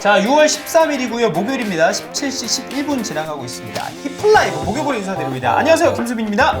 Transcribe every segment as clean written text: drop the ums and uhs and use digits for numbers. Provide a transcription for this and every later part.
자, 6월 13일이고요. 목요일입니다. 17시 11분 지나가고 있습니다. 히플라이브 목요일에 인사드립니다. 안녕하세요, 김수빈입니다.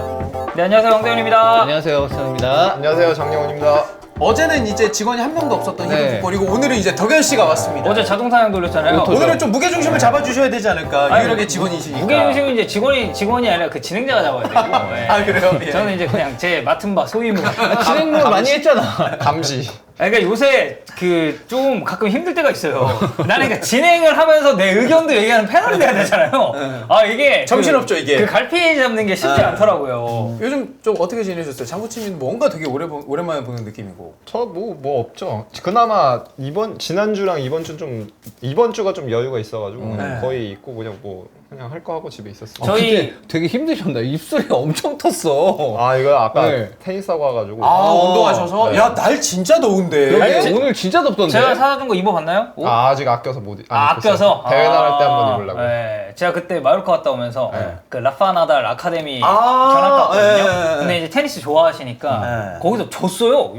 네, 안녕하세요, 황대현입니다. 안녕하세요, 수현입니다. 안녕하세요, 장영훈입니다. 어제는 이제 직원이 한 명도 없었던 네. 히플버리고 오늘은 이제 덕현 씨가 왔습니다. 어제 자동사냥 돌렸잖아요. 오늘은 좀 무게중심을 잡아주셔야 되지 않을까. 유일하게 직원이시니까. 무게중심은 이제 직원이 아니라 그 진행자가 잡아야 되고. 예. 아, 그래요? 예. 저는 이제 그냥 제 맡은 바 소임을. 진행을 많이 했잖아. 감시. 그러니까 요새 그 좀 가끔 힘들 때가 있어요. 나는 그러니까 진행을 하면서 내 의견도 얘기하는 패널이 돼야 되잖아요. 아, 이게 정신없죠, 이게. 그 갈피 잡는 게 쉽지 않더라고요. 요즘 좀 어떻게 지내셨어요? 장구치님 뭔가 되게 오랜만에 보는 느낌이고. 저 뭐 없죠. 그나마 지난주랑 이번 주가 좀 여유가 있어가지고 네. 거의 있고 그냥 할 거 하고 집에 있었어요. 저희 그때 되게 힘드셨나? 입술이 엄청 텄어. 아 이거 아까 네. 테니스 하고 와가지고. 아, 운동하셔서? 네. 야, 날 진짜 더운데. 그러게, 오늘 진짜 덥던데. 제가 사다 준 거 입어봤나요? 옷? 아직 아껴서 못 아껴서? 대회 나갈 때 한번 입으려고. 네. 제가 그때 마요르카 갔다 오면서 그 라파 나달 아카데미 아, 견학 갔거든요. 예. 근데 이제 테니스 좋아하시니까 예. 거기서 줬어요.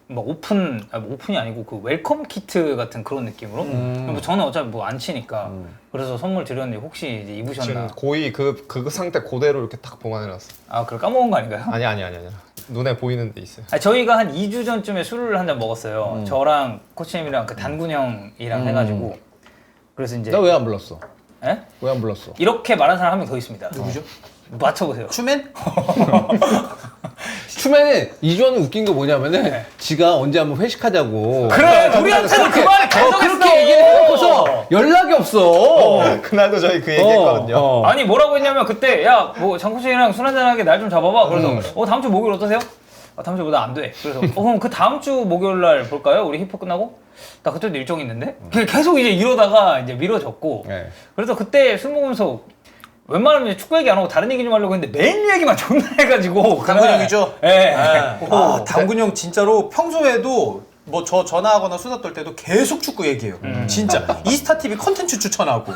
막 오픈이 아니고 그 웰컴 키트 같은 그런 느낌으로. 뭐 저는 어차피 뭐 안 치니까. 그래서 선물 드렸는데 혹시 이제 입으셨나? 지금 고이 그 상태 그대로 이렇게 딱 보관해놨어. 아, 그걸 까먹은 거 아닌가요? 아니. 눈에 보이는 데 있어요. 아니, 저희가 한 2주 전쯤에 술을 한 잔 먹었어요. 저랑 코치님이랑 그 단군 형이랑 해가지고. 그래서 이제 나 왜 안 불렀어? 예? 왜 안 불렀어? 이렇게 말하는 사람 한 명 더 있습니다. 누구죠? 맞춰보세요. 추맨? 추면은 이주원은 웃긴 거 뭐냐면은 지가 언제 한번 회식하자고. 그래, 우리한테도 그 말을 계속 그렇게 얘기를 해놓고서 연락이 없어. 그날도 저희 그 얘기했거든요. 아니 뭐라고 했냐면 그때 야 뭐 장코치랑 술 한잔하게 날 좀 잡아봐. 그래서 다음 주 목요일 어떠세요? 아, 다음 주보다 안 돼. 그래서 그럼 그 다음 주 목요일 날 볼까요? 우리 히포 끝나고? 나 그때도 일정 있는데? 계속 이제 이러다가 이제 미뤄졌고. 네. 그래서 그때 술 먹으면서 웬만하면 이제 축구 얘기 안 하고 다른 얘기 좀 하려고 했는데 맨 얘기만 존나 해가지고. 당근 형이죠? 예. 아, 당근 형 진짜로 평소에도 뭐 저 전화하거나 수다 떨 때도 계속 축구 얘기해요. 진짜. 이스타 TV 컨텐츠 추천하고.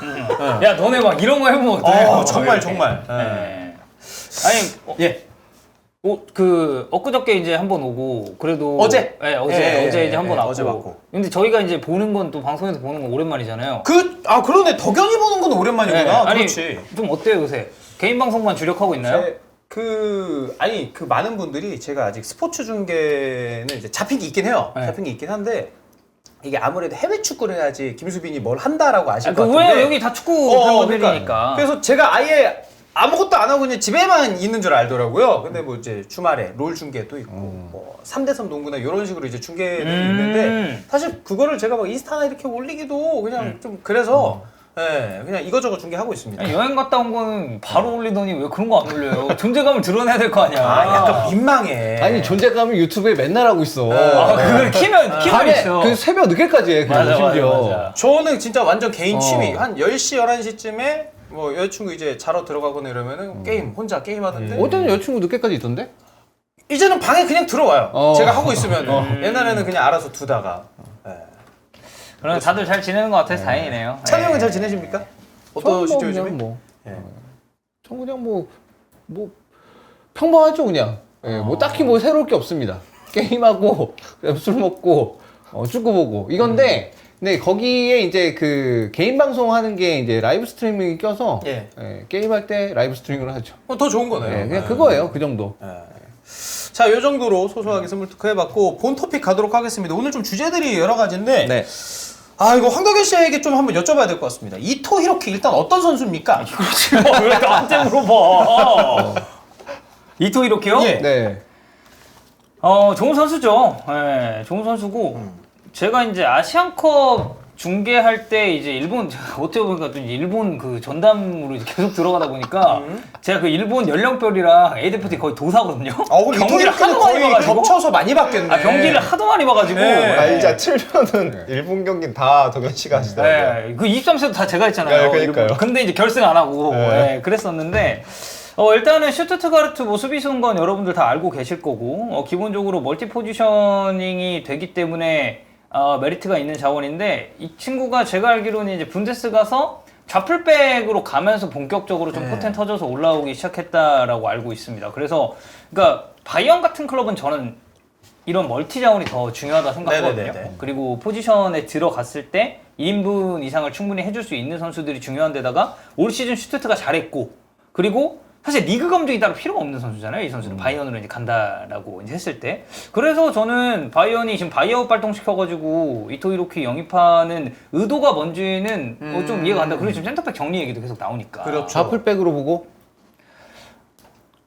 야 너네 막 이런 거 해보면 어떡해. 정말 이렇게. 정말. 예. 아니 예. 그 엊그저께 이제 한번 오고 그래도 어제? 네, 예, 어제 이제 한번 예, 왔고. 어제 왔고. 근데 저희가 이제 보는 건 또 방송에서 보는 건 오랜만이잖아요. 그러네. 덕현이 보는 건 오랜만이구나. 네, 아니 그렇지. 좀 어때요 요새? 개인 방송만 주력하고 있나요? 그 많은 분들이 제가 아직 스포츠 중계는 이제 잡힌 게 있긴 해요. 네. 잡힌 게 있긴 한데 이게 아무래도 해외 축구를 해야지 김수빈이 뭘 한다라고 아실 것 그 같은데. 왜 여기 다 축구 팬분들이니까. 그러니까. 그래서 제가 아예 아무것도 안 하고 그냥 집에만 있는 줄 알더라고요. 근데 뭐 이제 주말에 롤 중계도 있고 뭐 3대3 농구나 이런 식으로 이제 중계는 있는데 사실 그거를 제가 막 인스타나 이렇게 올리기도 그냥 좀 그래서 예, 그냥 이거저거 중계하고 있습니다. 아니, 여행 갔다 온 거는 바로 올리더니 왜 그런 거 안 올려요? 존재감을 드러내야 될 거 아니야. 아, 약간 민망해. 아니 존재감을 유튜브에 맨날 하고 있어. 아, 그걸 키면 밤에 있어. 그 새벽 늦게까지 해. 그냥 맞아, 심지어. 맞아. 저는 진짜 완전 개인 취미. 한 10시, 11시쯤에 뭐 여자친구 이제 자러 들어가거나 이러면은 혼자 게임하던데. 어제는 여자친구 늦게까지 있던데? 이제는 방에 그냥 들어와요. 어. 제가 하고 있으면. 옛날에는 그냥 알아서 두다가. 예. 그럼 다들 잘 지내는 것 같아서 다행이네요. 찬이 예. 형은 잘 지내십니까? 어떠시죠 요즘에? 전 그냥 뭐 평범하죠 그냥. 예, 뭐 딱히 뭐 새로울 게 없습니다. 게임하고 그냥 술 먹고 축구 보고 이건데. 근데 거기에 이제 그 개인 방송 하는 게 이제 라이브 스트리밍이 껴서 예. 게임할 때 라이브 스트리밍을 하죠. 더 좋은 거네요. 예, 그냥 그거예요. 그 정도. 자, 이 정도로 소소하게 스몰 토크 해봤고 본 토픽 가도록 하겠습니다. 오늘 좀 주제들이 여러 가지인데 네. 아, 이거 황덕현 씨에게 좀 한번 여쭤봐야 될 것 같습니다. 이토 히로키 일단 어떤 선수입니까? 왜 나한테 물어봐? 이토 이렇게요? 예. 네. 좋은 선수죠. 예, 좋은 선수고 제가 이제 아시안컵 중계할 때 이제 일본 제가 어떻게 보니까 또 일본 그 전담으로 이제 계속 들어가다 보니까 제가 그 일본 연령별이랑 ADFT 거의 도사거든요. 그럼 경기를 하도 많이 거의 봐가지고. 겹쳐서 많이 봤겠네. 경기를 하도 많이 봐가지고. 네. 아 이제 틀면은 일본 경기는 다 덕현 씨가 하시더라고요. 그 23세도 다 제가 했잖아요. 네, 그러니까요. 일본. 근데 이제 결승 안 하고 그랬었는데 일단은 슈투트가르트 뭐 수비수인 건 여러분들 다 알고 계실 거고 기본적으로 멀티 포지셔닝이 되기 때문에 메리트가 있는 자원인데 이 친구가 제가 알기로는 이제 분데스 가서 좌풀백으로 가면서 본격적으로 좀 포텐 터져서 올라오기 시작했다라고 알고 있습니다. 그래서 그러니까 바이언 같은 클럽은 저는 이런 멀티 자원이 더 중요하다 생각하거든요. 네네네. 그리고 포지션에 들어갔을 때 1인분 이상을 충분히 해줄 수 있는 선수들이 중요한 데다가 올 시즌 슈투트가 잘했고 그리고 사실 리그 검증이 따로 필요가 없는 선수잖아요. 이 선수는 바이언으로 이제 간다라고 이제 했을 때. 그래서 저는 바이언이 지금 바이아웃 발동시켜가지고 이토 이로키 영입하는 의도가 뭔지는 좀 이해가 간다. 그리고 지금 센터백 정리 얘기도 계속 나오니까. 그렇죠. 좌풀백으로 보고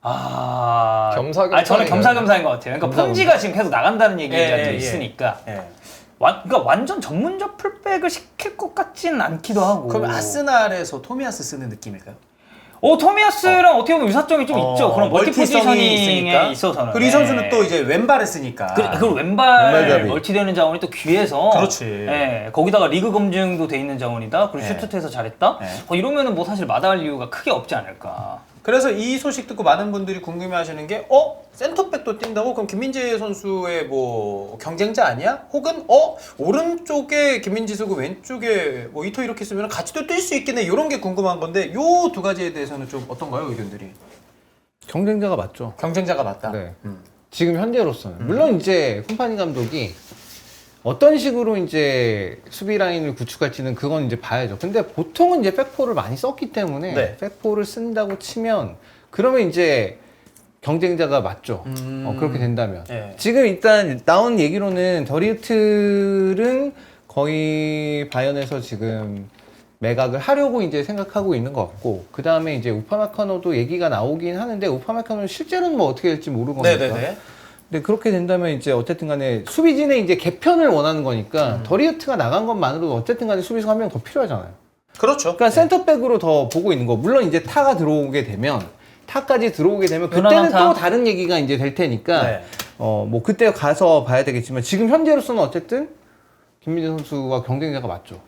겸사겸사. 저는 겸사겸사인 것 같아요. 그러니까 폰지가 지금 계속 나간다는 얘기가 예. 있으니까. 예. 그러니까 완전 전문적 풀백을 시킬 것 같진 않기도 하고. 그럼 아스날에서 토미야스 쓰는 느낌일까요? 토미야스랑 어떻게 보면 유사점이 좀 있죠. 그런 멀티 멀티성이 포지셔닝에 있어서는. 그리고 이 선수는 또 이제 왼발을 쓰니까. 그리고 왼발 왼발잡이. 멀티되는 자원이 또 귀해서. 그렇지. 예, 거기다가 리그 검증도 돼 있는 자원이다. 그리고 예. 슈트트에서 잘했다. 예. 이러면은 뭐 사실 마다할 이유가 크게 없지 않을까. 그래서 이 소식 듣고 많은 분들이 궁금해하시는 게 센터백도 뛴다고? 그럼 김민재 선수의 뭐 경쟁자 아니야? 혹은 오른쪽에 김민재 쓰고 왼쪽에 뭐 이토 이렇게 쓰면 같이 또 뛸 수 있겠네 이런 게 궁금한 건데 요 두 가지에 대해서는 좀 어떤가요 의견들이? 경쟁자가 맞죠. 경쟁자가 맞다. 네. 지금 현재로서는 물론 이제 콤파니 감독이 어떤 식으로 이제 수비 라인을 구축할지는 그건 이제 봐야죠. 근데 보통은 이제 백포를 많이 썼기 때문에 네. 백포를 쓴다고 치면 그러면 이제 경쟁자가 맞죠. 그렇게 된다면. 네. 지금 일단 나온 얘기로는 더리우틀은 거의 바이언에서 지금 매각을 하려고 이제 생각하고 있는 것 같고, 그 다음에 이제 우파메카노도 얘기가 나오긴 하는데, 우파메카노는 실제로는 뭐 어떻게 될지 모르거든요. 네네네. 근데 그렇게 된다면 이제 어쨌든 간에 수비진의 이제 개편을 원하는 거니까 더리우트가 나간 것만으로도 어쨌든 간에 수비수 한 명 더 필요하잖아요. 그렇죠. 그러니까 센터백으로 더 보고 있는 거. 물론 이제 타가 들어오게 되면, 타까지 들어오게 되면 그때는 타. 또 다른 얘기가 이제 될 테니까 네. 뭐 그때 가서 봐야 되겠지만 지금 현재로서는 어쨌든 김민재 선수와 경쟁자가 맞죠.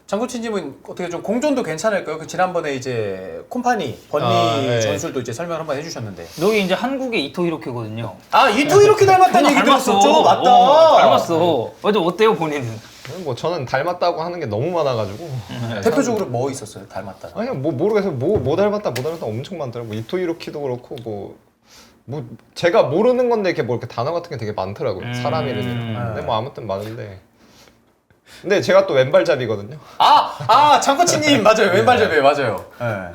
장구치님은 어떻게 좀 공존도 괜찮을까요? 그 지난번에 이제 콤파니 번니 네. 전술도 이제 설명 한번 해주셨는데. 여기 이제 한국의 이토 히로키거든요. 이토 이렇게 닮았다는 얘기 들었었죠? 맞다. 닮았어. 어때요 본인은? 뭐 저는 닮았다고 하는 게 너무 많아가지고 대표적으로 뭐 있었어요? 닮았다. 아니 뭐 모르겠어요. 뭐 닮았다 엄청 많더라고. 이토 이로키도 그렇고 뭐 제가 모르는 건데 이렇게 뭐 이렇게 단어 같은 게 되게 많더라고요. 사람 이름이. 근데 뭐 아무튼 많은데. 근데 제가 또 왼발잡이거든요. 장코치님 맞아요. 왼발잡이에요. 맞아요. 네.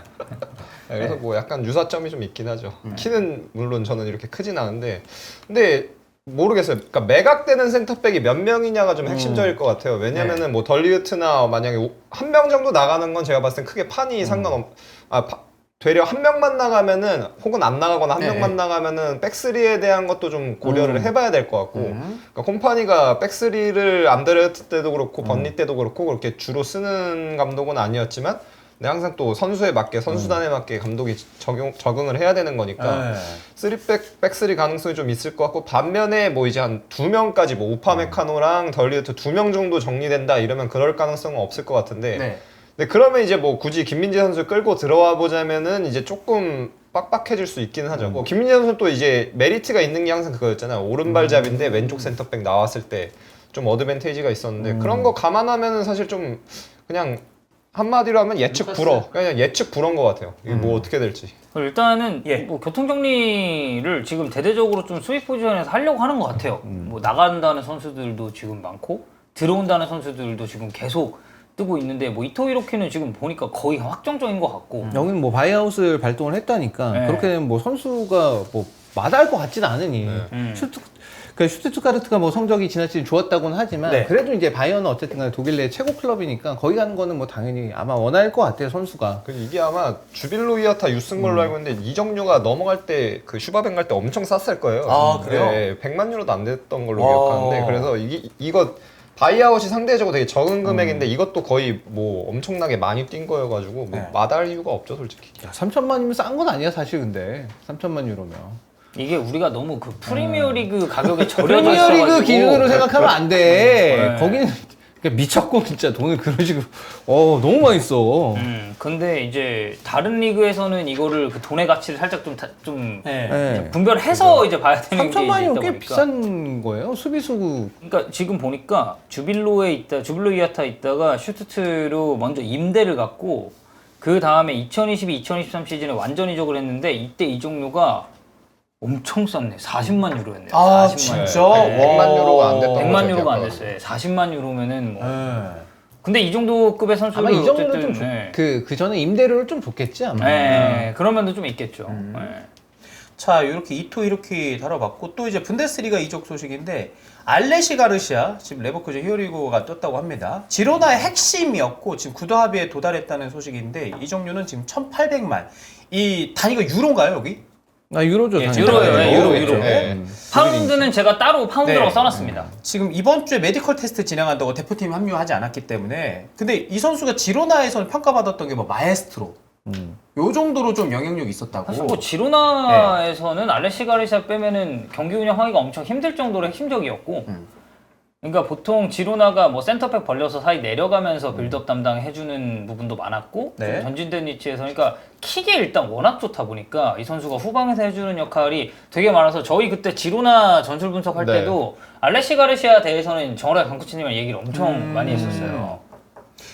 그래서 뭐 약간 유사점이 좀 있긴 하죠. 키는 물론 저는 이렇게 크진 않은데, 근데 모르겠어요. 그러니까 매각되는 센터백이 몇 명이냐가 좀 핵심적일 것 같아요. 왜냐면은 뭐 덜리우트나 만약에 한 명 정도 나가는 건 제가 봤을 땐 크게 판이 되려 한 명만 나가면은 혹은 안 나가거나 한 네. 명만 나가면은 백스리에 대한 것도 좀 고려를 해봐야 될 것 같고, 그러니까 콤파니가 백스리를 안드레트 때도 그렇고 번니 때도 그렇고 그렇게 주로 쓰는 감독은 아니었지만, 근데 항상 또 선수에 맞게 선수단에 맞게 감독이 적응을 해야 되는 거니까 네. 3백 백스리 가능성이 좀 있을 것 같고, 반면에 뭐 이제 한 2명까지 뭐 우파메카노랑 덜리우트 2명 정도 정리된다 이러면 그럴 가능성은 없을 것 같은데. 네. 근데 그러면 이제 뭐 굳이 김민재 선수 끌고 들어와 보자면은 이제 조금 빡빡해질 수 있기는 하죠. 뭐 김민재 선수 또 이제 메리트가 있는 게 항상 그거였잖아요. 오른발잡인데 왼쪽 센터백 나왔을 때 좀 어드밴테이지가 있었는데, 그런 거 감안하면은 사실 좀 그냥 한마디로 하면 예측 불허. 그냥 예측 불허인 것 같아요. 이게 뭐 어떻게 될지. 일단은 예. 뭐 교통 정리를 지금 대대적으로 좀 수입 포지션에서 하려고 하는 것 같아요. 뭐 나간다는 선수들도 지금 많고 들어온다는 선수들도 지금 계속 뜨고 있는데, 뭐 이토 히로키는 지금 보니까 거의 확정적인 것 같고. 여기는 뭐 바이아웃을 발동을 했다니까 네. 그렇게 되면 뭐 선수가 뭐 마다할 것 같지는 않으니 슈투트가르트가 뭐 성적이 지난 시즌 좋았다고는 하지만 네. 그래도 이제 바이언은 어쨌든 간에 독일 내 최고 클럽이니까 거기 가는 거는 뭐 당연히 아마 원할 것 같아요 선수가. 이게 아마 주빌로이아타 유스인 걸로 알고 있는데, 이정료가 넘어갈 때 그 슈바벤 갈 때 엄청 쌌을 거예요. 그래요? 네, 100만 유로도 안 됐던 걸로 기억하는데, 그래서 이거 바이아웃이 상대적으로 되게 적은 금액인데 이것도 거의 뭐 엄청나게 많이 뛴 거여가지고 뭐 네. 마다할 이유가 없죠 솔직히. 3천만이면 싼 건 아니야 사실. 근데 3천만 유로면 이게 우리가 너무 그 프리미어리그 가격에 절여져 있어가지고. 프리미어리그 기준으로 생각하면 안 돼. 네. 거기는 그냥 미쳤고 진짜 돈을 그런 식으로 너무 많이 써. 근데 이제 다른 리그에서는 이거를 그 돈의 가치를 살짝 좀 네. 네. 분별해서 이제 봐야 되는 게 이제 3천만이면 있다 꽤 보니까. 비싼 거예요 수비수. 그러니까 지금 보니까 주빌로이아타 있다가 슈투트로 먼저 임대를 갔고, 그 다음에 2022-2023 시즌에 완전 이적을 했는데 이때 이적료가 엄청 쌌네. 40만 유로였네요. 아 40만 진짜? 유로. 와. 100만 유로가 안 됐던 100만 거죠, 유로가 안 기억하고. 됐어요. 40만 유로면은 뭐. 네. 근데 이 정도 급의 선수를 아마 이 정도는 어쨌든, 좀 네. 그 전에 임대료를 좀 줬겠지 아마. 네, 그런 면도 좀 있겠죠. 네. 자, 이렇게 이토 이렇게 다뤄봤고 또 이제 분데스리가 이적 소식인데 알레시 가르시아 지금 레버쿠젠 히어리고가 떴다고 합니다. 지로나의 핵심이었고 지금 구도 합의에 도달했다는 소식인데 이적료는 지금 1,800만. 이 단위가 유로인가요 여기? 아 유로죠. 예, 당연히. 유로예요. 네, 유로. 네. 파운드는 제가 따로 파운드라고 네. 써놨습니다. 지금 이번 주에 메디컬 테스트 진행한다고 대표팀 합류하지 않았기 때문에 근데 이 선수가 지로나에서는 평가받았던 게 뭐 마에스트로 요 정도로 좀 영향력이 있었다고. 사실 뭐 지로나에서는 알레시 가르시아 빼면은 경기 운영하기가 엄청 힘들 정도로 핵심적이었고 그러니까 보통 지로나가 뭐 센터백 벌려서 사이 내려가면서 빌드업 담당해주는 부분도 많았고 네. 좀 전진된 위치에서 그러니까 킥이 일단 워낙 좋다 보니까 이 선수가 후방에서 해주는 역할이 되게 많아서 저희 그때 지로나 전술 분석할 네. 때도 알레시 가르시아 대해서는 정확하게 강코치님이랑 얘기를 엄청 많이 했었어요.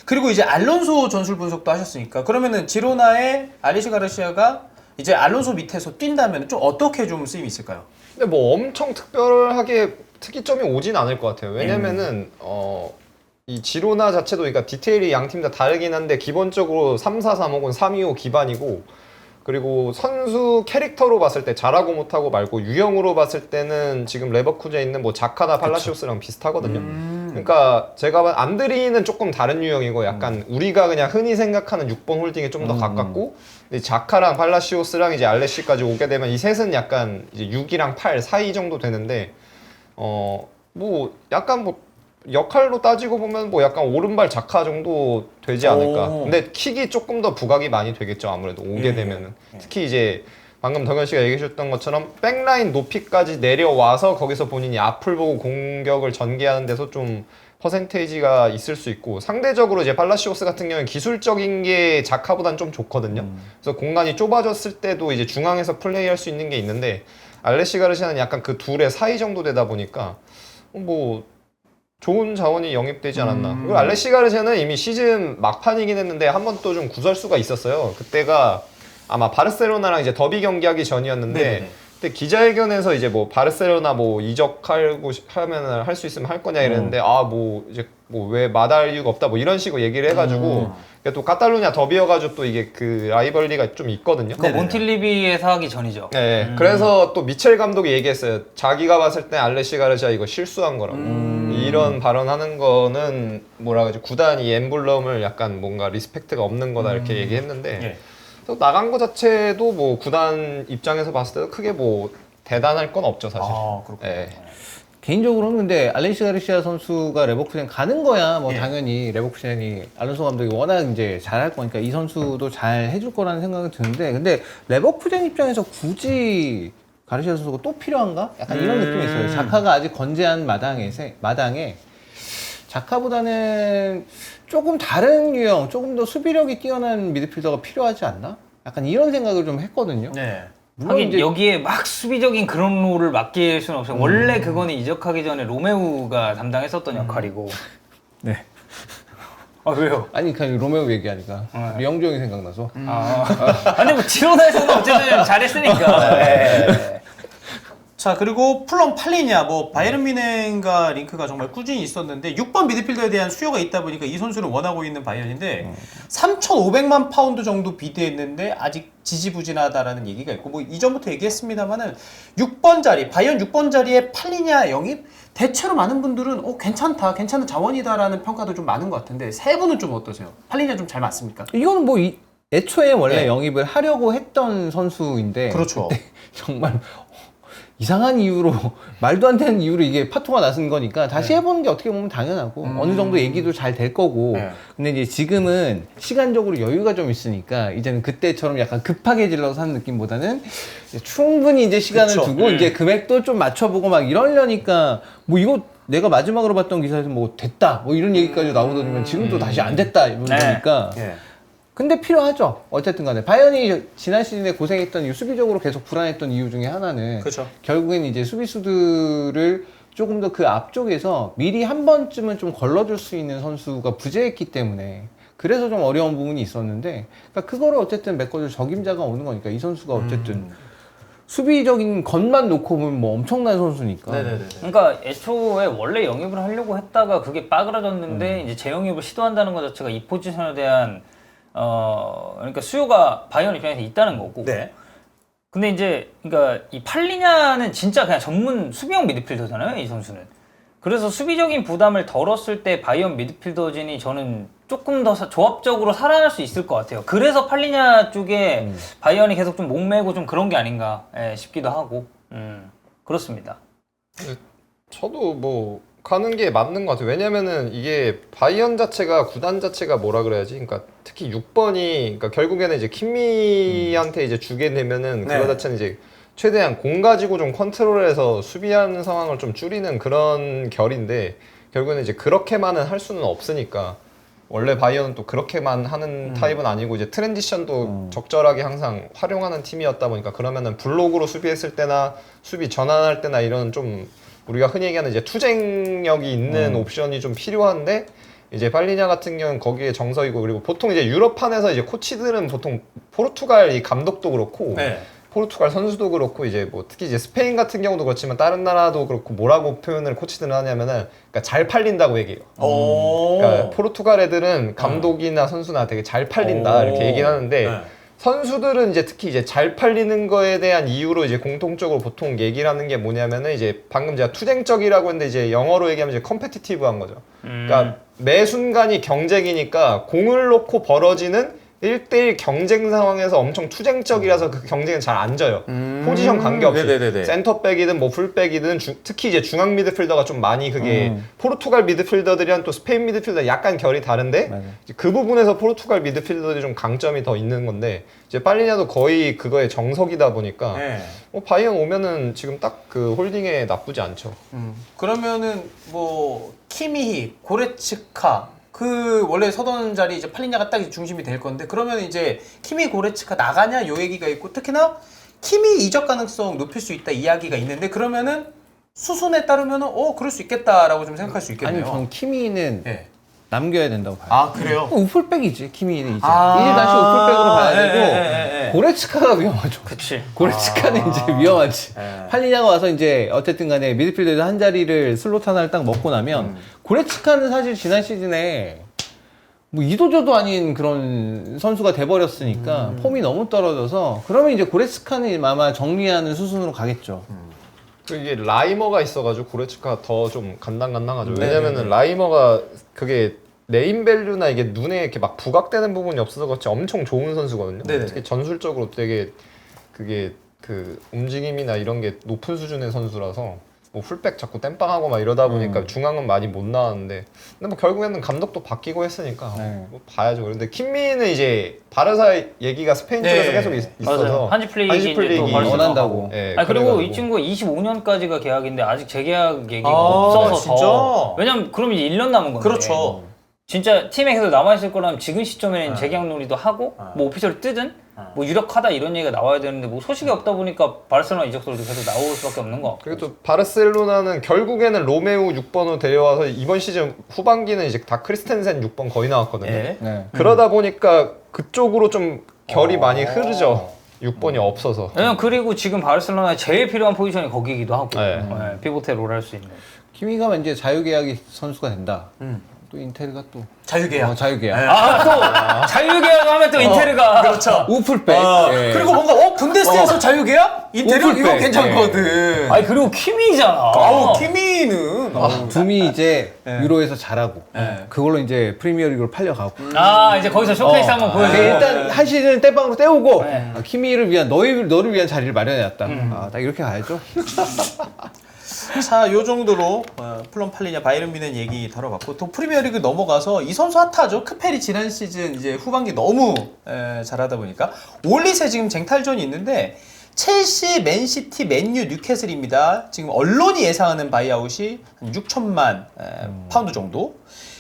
그리고 이제 알론소 전술 분석도 하셨으니까 그러면은 지로나의 알레시 가르시아가 이제 알론소 밑에서 뛴다면 좀 어떻게 좀 쓰임이 있을까요? 근데 뭐 엄청 특별하게 특이점이 오진 않을 것 같아요. 왜냐면은 이 지로나 자체도 그러니까 디테일이 양 팀 다 다르긴 한데 기본적으로 3-4-3-5는 3-2-5 기반이고 그리고 선수 캐릭터로 봤을 때 잘하고 못하고 말고 유형으로 봤을 때는 지금 레버쿠젠에 있는 뭐 자카나 팔라시오스랑 비슷하거든요. 그러니까 제가 봐 안드리는 조금 다른 유형이고 약간 우리가 그냥 흔히 생각하는 6번 홀딩에 좀 더 가깝고 근데 자카랑 팔라시오스랑 이제 알레시까지 오게 되면 이 셋은 약간 이제 6이랑 8 사이 정도 되는데 뭐 약간 뭐 역할로 따지고 보면 뭐 약간 오른발 자카 정도 되지 않을까. 오. 근데 킥이 조금 더 부각이 많이 되겠죠 아무래도 오게 되면은. 특히 이제 방금 덕현 씨가 얘기해 주셨던 것처럼 백라인 높이까지 내려와서 거기서 본인이 앞을 보고 공격을 전개하는 데서 좀 퍼센테이지가 있을 수 있고 상대적으로 이제 팔라시오스 같은 경우는 기술적인 게 자카보단 좀 좋거든요. 그래서 공간이 좁아졌을 때도 이제 중앙에서 플레이할 수 있는 게 있는데 알레시 가르시아는 약간 그 둘의 사이 정도 되다 보니까 뭐 좋은 자원이 영입되지 않았나. 그리고 알레시 가르시아는 이미 시즌 막판이긴 했는데 한 번 또 좀 구설수가 있었어요. 그때가 아마 바르셀로나랑 이제 더비 경기하기 전이었는데 네네네. 그때 기자회견에서 이제 뭐 바르셀로나 뭐 이적하고 하면 할 수 있으면 할 거냐 이랬는데 아 뭐 이제 뭐 왜 마다할 이유가 없다 뭐 이런 식으로 얘기를 해가지고 또 카탈루냐 더비여가지고 또 이게 그 라이벌리가 좀 있거든요. 그거 몬틸리비에서 하기 전이죠. 네, 그래서 또 미첼 감독이 얘기했어요. 자기가 봤을 때 알레시 가르시아 이거 실수한 거라고. 이런 발언하는 거는 뭐라 그러지? 구단이 엠블럼을 약간 뭔가 리스펙트가 없는 거다 이렇게 얘기했는데 예. 그래서 나간 거 자체도 뭐 구단 입장에서 봤을 때도 크게 뭐 대단할 건 없죠 사실. 아, 그렇군요. 예. 개인적으로는 근데 알레시 가르시아 선수가 레버쿠젠 가는 거야 뭐 예. 당연히 레버쿠젠이 알론소 감독이 워낙 이제 잘할 거니까 이 선수도 잘 해줄 거라는 생각은 드는데 근데 레버쿠젠 입장에서 굳이 가르시아 선수가 또 필요한가? 약간 이런 느낌이 있어요. 자카가 아직 건재한 마당에 자카보다는 조금 다른 유형, 조금 더 수비력이 뛰어난 미드필더가 필요하지 않나? 약간 이런 생각을 좀 했거든요. 네. 물론 하긴 이제 여기에 막 수비적인 그런 롤을 맡길 수는 없어요. 원래 그거는 이적하기 전에 로메우가 담당했었던 역할이고. 네. 아 왜요? 아니 그냥 로메오 얘기하니까 류영주 형이 생각나서 근데 뭐 지로나에서는 어쨌든 잘했으니까. 네. 자 그리고 플럼 팔리냐 뭐 바이에른 뮌헨과 링크가 정말 꾸준히 있었는데 6번 미드필더에 대한 수요가 있다 보니까 이 선수를 원하고 있는 바이에른인데 3,500만 파운드 정도 비대했는데 아직 지지부진하다라는 얘기가 있고 뭐 이전부터 얘기했습니다만은 6번 자리 바이에른 6번 자리에 팔리냐 영입 대체로 많은 분들은 괜찮다 괜찮은 자원이다라는 평가도 좀 많은 것 같은데 세 분은 좀 어떠세요? 팔리냐 좀 잘 맞습니까? 이거는 뭐 애초에 원래 네. 영입을 하려고 했던 선수인데 그렇죠. 그때 정말 이상한 이유로 말도 안 되는 이유로 이게 파토가 났은 거니까 다시 해보는 게 어떻게 보면 당연하고 어느 정도 얘기도 잘 될 거고 네. 근데 이제 지금은 시간적으로 여유가 좀 있으니까 이제는 그때처럼 약간 급하게 질러서 하는 느낌보다는 이제 충분히 이제 시간을 그쵸. 두고 이제 금액도 좀 맞춰보고 막 이러려니까 뭐 이거 내가 마지막으로 봤던 기사에서 뭐 됐다 뭐 이런 얘기까지 나오더니만 지금도 다시 안 됐다 이러니까 예. 근데 필요하죠. 어쨌든 간에. 바이언이 지난 시즌에 고생했던 이유, 수비적으로 계속 불안했던 이유 중에 하나는 그렇죠. 결국엔 이제 수비수들을 조금 더 그 앞쪽에서 미리 한 번쯤은 좀 걸러줄 수 있는 선수가 부재했기 때문에 그래서 좀 어려운 부분이 있었는데 그러니까 그거를 어쨌든 메꿔줄 적임자가 오는 거니까 이 선수가 어쨌든 수비적인 것만 놓고 보면 뭐 엄청난 선수니까. 네네네. 그러니까 애초에 원래 영입을 하려고 했다가 그게 빠그라졌는데 이제 재영입을 시도한다는 것 자체가 이 포지션에 대한 그러니까 수요가 바이언 입장에서 있다는 거고. 네. 근데 이제 그러니까 이 팔리냐는 진짜 그냥 전문 수비형 미드필더잖아요, 이 선수는. 그래서 수비적인 부담을 덜었을 때 바이언 미드필더진이 저는 조금 더 조합적으로 살아날 수 있을 것 같아요. 그래서 팔리냐 쪽에 바이언이 계속 좀 목매고 좀 그런 게 아닌가 싶기도 하고. 그렇습니다. 저도 뭐 가는 게 맞는 것 같아요. 왜냐면은 이게 바이언 자체가 구단 자체가 뭐라 그래야지. 그러니까 특히 6번이 그러니까 결국에는 이제 킴미한테 이제 주게 되면은 네. 그거 자체는 이제 최대한 공 가지고 좀 컨트롤해서 수비하는 상황을 좀 줄이는 그런 결인데 결국에는 이제 그렇게만은 할 수는 없으니까 원래 바이언은 또 그렇게만 하는 타입은 아니고 이제 트랜지션도 적절하게 항상 활용하는 팀이었다 보니까 그러면은 블록으로 수비했을 때나 수비 전환할 때나 이런 좀 우리가 흔히 얘기하는 이제 투쟁력이 있는 옵션이 좀 필요한데 이제 팔리냐 같은 경우는 거기에 정석이고 그리고 보통 이제 유럽판에서 이제 코치들은 보통 포르투갈 이 감독도 그렇고 네. 포르투갈 선수도 그렇고 이제 뭐 특히 이제 스페인 같은 경우도 그렇지만 다른 나라도 그렇고 뭐라고 표현을 코치들은 하냐면은 그러니까 잘 팔린다고 얘기해요. 그러니까 포르투갈 애들은 감독이나 선수나 되게 잘 팔린다 이렇게 얘기를 하는데 네. 선수들은 이제 특히 이제 잘 팔리는 거에 대한 이유로 이제 공통적으로 보통 얘기를 하는 게 뭐냐면은 이제 방금 제가 투쟁적이라고 했는데 이제 영어로 얘기하면 이제 컴페티티브한 거죠. 그러니까 매 순간이 경쟁이니까 공을 놓고 벌어지는 1대1 경쟁 상황에서 엄청 투쟁적이라서 그 경쟁은 잘 안 져요. 포지션 관계없이 네네네네. 센터백이든 뭐 풀백이든 특히 이제 중앙 미드필더가 좀 많이 그게 포르투갈 미드필더들이랑 또 스페인 미드필더 약간 결이 다른데 이제 그 부분에서 포르투갈 미드필더들이 좀 강점이 더 있는 건데 이제 팔리냐도 거의 그거의 정석이다 보니까 네. 바이언 오면은 지금 딱 그 홀딩에 나쁘지 않죠. 그러면은 뭐 키미히, 고레츠카 그 원래 서던 자리 이제 팔리냐가 딱 중심이 될 건데 그러면 이제 키미 고레츠카 나가냐 요 얘기가 있고 특히나 키미 이적 가능성 높일 수 있다 이야기가 있는데 그러면은 수순에 따르면은 그럴 수 있겠다라고 좀 생각할 수 있겠네요. 아니, 전 키미는 예. 남겨야 된다고 봐요. 아 그래요? 우풀백이지, 키미는 이제. 아. 이제 다시 우풀백으로 봐야 되고, 예. 고레츠카가 위험하죠. 그치. 고레츠카는 이제 위험하지. 예. 팔리냐가 와서 이제 어쨌든 간에 미드필더에서 한 자리를 슬롯 하나를 딱 먹고 나면 고레츠카는 사실 지난 시즌에 뭐 이도저도 아닌 그런 선수가 돼버렸으니까 폼이 너무 떨어져서 그러면 이제 고레츠카는 아마 정리하는 수순으로 가겠죠. 그 이게 라이머가 있어가지고 고레츠카가 더 좀 간당간당하죠. 네, 왜냐면은 라이머가 그게 네임밸류나 이게 눈에 이렇게 막 부각되는 부분이 없어서 그렇지 엄청 좋은 선수거든요. 네네. 특히 전술적으로 되게 그게 그 움직임이나 이런 게 높은 수준의 선수라서 뭐 풀백 자꾸 땜빵하고 막 이러다 보니까 중앙은 많이 못 나왔는데 근데 뭐 결국에는 감독도 바뀌고 했으니까 네. 뭐 봐야죠. 그런데 킴미는 이제 바르사 얘기가 스페인 네. 쪽에서 계속 있어서 맞아요. 한지 플레이기 또 플레이기 바르셀로나 원한다고. 하고. 예, 그리고 그래가지고. 이 친구가 25년까지가 계약인데 아직 재계약 얘기가 아, 없어서 진짜? 더. 왜냐면 그럼 이제 1년 남은 건데. 그렇죠. 진짜 팀에 계속 남아있을 거라면 지금 시점에는 재계약 논의도 하고 아. 뭐 오피셜 뜨든 뭐 유력하다 이런 얘기가 나와야 되는데 뭐 소식이 없다 보니까 바르셀로나 이적설도 계속 나올 수밖에 없는 거 같고. 그리고 또 바르셀로나는 결국에는 로메우 6번으로 데려와서 이번 시즌 후반기는 이제 다 크리스텐센 6번 거의 나왔거든요. 예. 네. 그러다 보니까 그쪽으로 좀 결이 많이 흐르죠. 6번이 없어서. 왜냐면 그리고 지금 바르셀로나에 제일 필요한 포지션이 거기이기도 하고 네. 피보테 롤 할 수 있는. 키미가 이제 자유계약이 선수가 된다. 또 인테르가 또 자유계약. 자유계약. 아 또 자유계약 하면 또 인테르가 그렇죠. 우풀백. 예. 그리고 뭔가 분데스에서 자유계약? 인테리어 이거 오플백. 괜찮거든. 아니 그리고 키미잖아. 아우 키미는 둠이 이제 유로에서 잘하고 네. 그걸로 이제 프리미어리그로 팔려가고. 아 이제 거기서 쇼케이스 한번 근데 보여줘. 일단 한 시즌 떼방으로 때우고 네. 키미를 위한 너를 위한 자리를 마련해놨다. 딱 이렇게 가야죠. 자, 요 정도로 플럼 팔리냐 바이에른 뮌헨 얘기 다뤄봤고 또 프리미어리그 넘어가서 이 선수 핫하죠. 크펠이 지난 시즌 이제 후반기 너무 잘하다 보니까 올릿에 지금 쟁탈전이 있는데 첼시, 맨시티, 맨유, 뉴캐슬입니다. 지금 언론이 예상하는 바이아웃이 한 6천만 파운드 정도.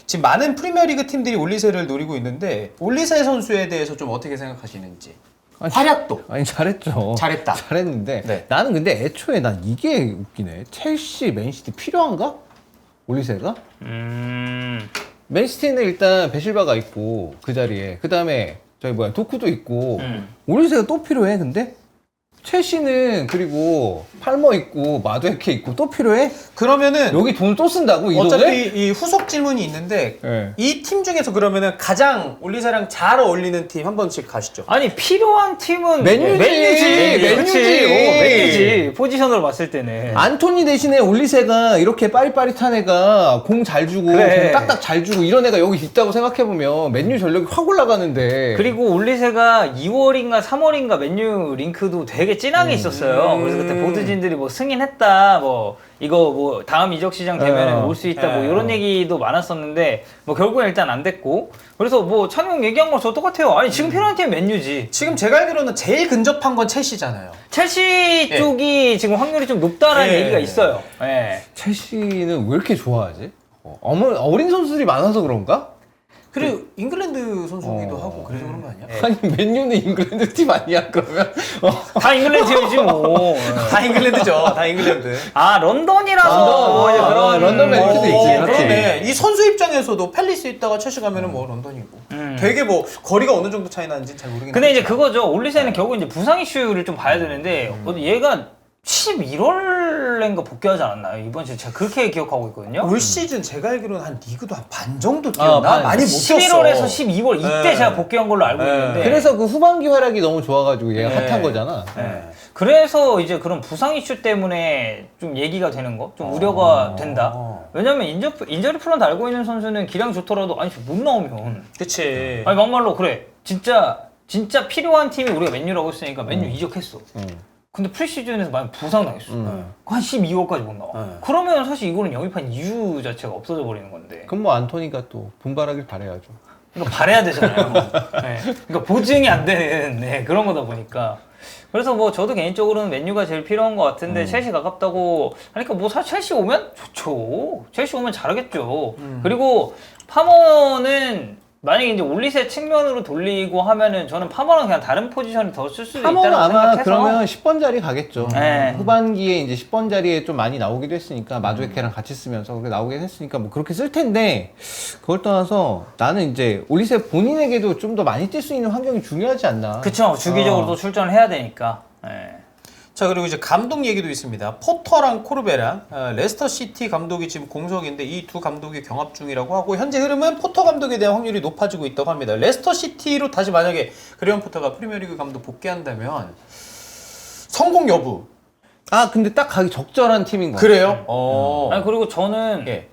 지금 많은 프리미어리그 팀들이 올리세를 노리고 있는데 올리세 선수에 대해서 좀 어떻게 생각하시는지. 활약도 아니 잘했죠. 잘했다. 잘했는데 네. 나는 근데 애초에 난 이게 웃기네. 첼시, 맨시티 필요한가? 올리세가? 맨시티는 일단 베실바가 있고 그 자리에 그 다음에 저기 뭐야 도쿠도 있고 올리세가 또 필요해 근데? 첼시는 그리고 팔머 있고 마두에케 있고 또 필요해? 그러면은 여기 돈 또 쓴다고 이 돈을? 어차피 이 후속 질문이 있는데 네. 이 팀 중에서 그러면은 가장 올리세랑 잘 어울리는 팀 한 번씩 가시죠. 아니 필요한 팀은 맨유지. 맨유지. 그렇지. 맨유지. 포지션으로 봤을 때는. 안토니 대신에 올리세가 이렇게 빠릿빠릿한 애가 공 잘 주고 그래. 공 딱딱 잘 주고 이런 애가 여기 있다고 생각해보면 맨유 전력이 확 올라가는데 그리고 올리세가 2월인가 3월인가 맨유 링크도 되게 진하게 있었어요. 그래서 그때 보드진들이 뭐 승인했다, 뭐 이거 뭐 다음 이적 시장 되면 올 수 있다, 뭐 이런 얘기도 많았었는데 뭐 결국엔 일단 안 됐고. 그래서 뭐 찬용 얘기한 거랑 저 똑같아요. 아니 지금 필요한 팀은 맨유지. 지금 제가 알기로는 제일 근접한 건 첼시잖아요. 첼시 쪽이 지금 확률이 좀 높다라는 예. 얘기가 있어요. 예. 첼시는 왜 이렇게 좋아하지? 어린 선수들이 많아서 그런가? 그리고 잉글랜드 선수기도 하고 그래서 그런 거 아니야? 아니 맨유는 잉글랜드 팀 아니야 그러면? 다 잉글랜드 팀이지 뭐. 다 잉글랜드죠. 다 잉글랜드. 아 런던이라서 런던, 이제 그런 런던 맨유도 있지, 그렇지. 그러네. 이 선수 입장에서도 팰리스 있다가 첼시 가면은 뭐 런던이고. 되게 뭐 거리가 어느 정도 차이 나는지 잘 모르겠는데. 근데 이제 그거죠. 올리세는 결국 이제 부상 이슈를 좀 봐야 되는데 얘가 11월인가 복귀하지 않았나요? 이번 시즌 제가 그렇게 기억하고 있거든요. 올 시즌 제가 알기로는 한 리그도 한 반 정도 뛰었나? 반. 많이 못 뛰었어. 11월에서 12월 이때 네. 제가 복귀한 걸로 알고 네. 있는데 그래서 그 후반기 활약이 너무 좋아가지고 얘가 네. 핫한 거잖아. 네. 그래서 이제 그런 부상 이슈 때문에 좀 얘기가 되는 거, 좀 우려가 된다. 왜냐면 인저리 플랜 알고 있는 선수는 기량 좋더라도 아니 못 나오면 그치. 아니 막말로 그래 진짜 필요한 팀이 우리가 맨유라고 했으니까 맨유 이적했어. 근데 프리시즌에서 만약 부상 당했어. 한 12월까지 못 나와. 그러면 사실 이거는 영입한 이유 자체가 없어져 버리는 건데. 그럼 뭐 안토니가 또 분발하길 바라야죠. 그러니까 바래야 되잖아요. 네. 그러니까 보증이 안 되는 네, 그런 거다 보니까. 그래서 뭐 저도 개인적으로는 맨유가 제일 필요한 것 같은데 첼시 가깝다고 하니까 뭐 사실 첼시 오면 좋죠. 첼시 오면 잘하겠죠. 그리고 파머는 만약에 이제 올리세 측면으로 돌리고 하면은 저는 파머는 그냥 다른 포지션을 더 쓸 수도 하모는 있다는 아마 생각해서 그러면 10번 자리 가겠죠. 네. 후반기에 이제 10번 자리에 좀 많이 나오기도 했으니까 마두에케랑 같이 쓰면서 그렇게 나오긴 했으니까 뭐 그렇게 쓸 텐데 그걸 떠나서 나는 이제 올리세 본인에게도 좀 더 많이 뛸 수 있는 환경이 중요하지 않나. 그쵸 주기적으로 또 출전을 해야 되니까. 네. 자 그리고 이제 감독 얘기도 있습니다. 포터랑 코르베랑 레스터 시티 감독이 지금 공석인데 이 두 감독이 경합 중이라고 하고 현재 흐름은 포터 감독에 대한 확률이 높아지고 있다고 합니다. 레스터 시티로 다시 만약에 그레엄 포터가 프리미어리그 감독 복귀한다면 성공 여부. 아 근데 딱 가기 적절한 팀인 거. 그래요? 아니 그리고 저는 예.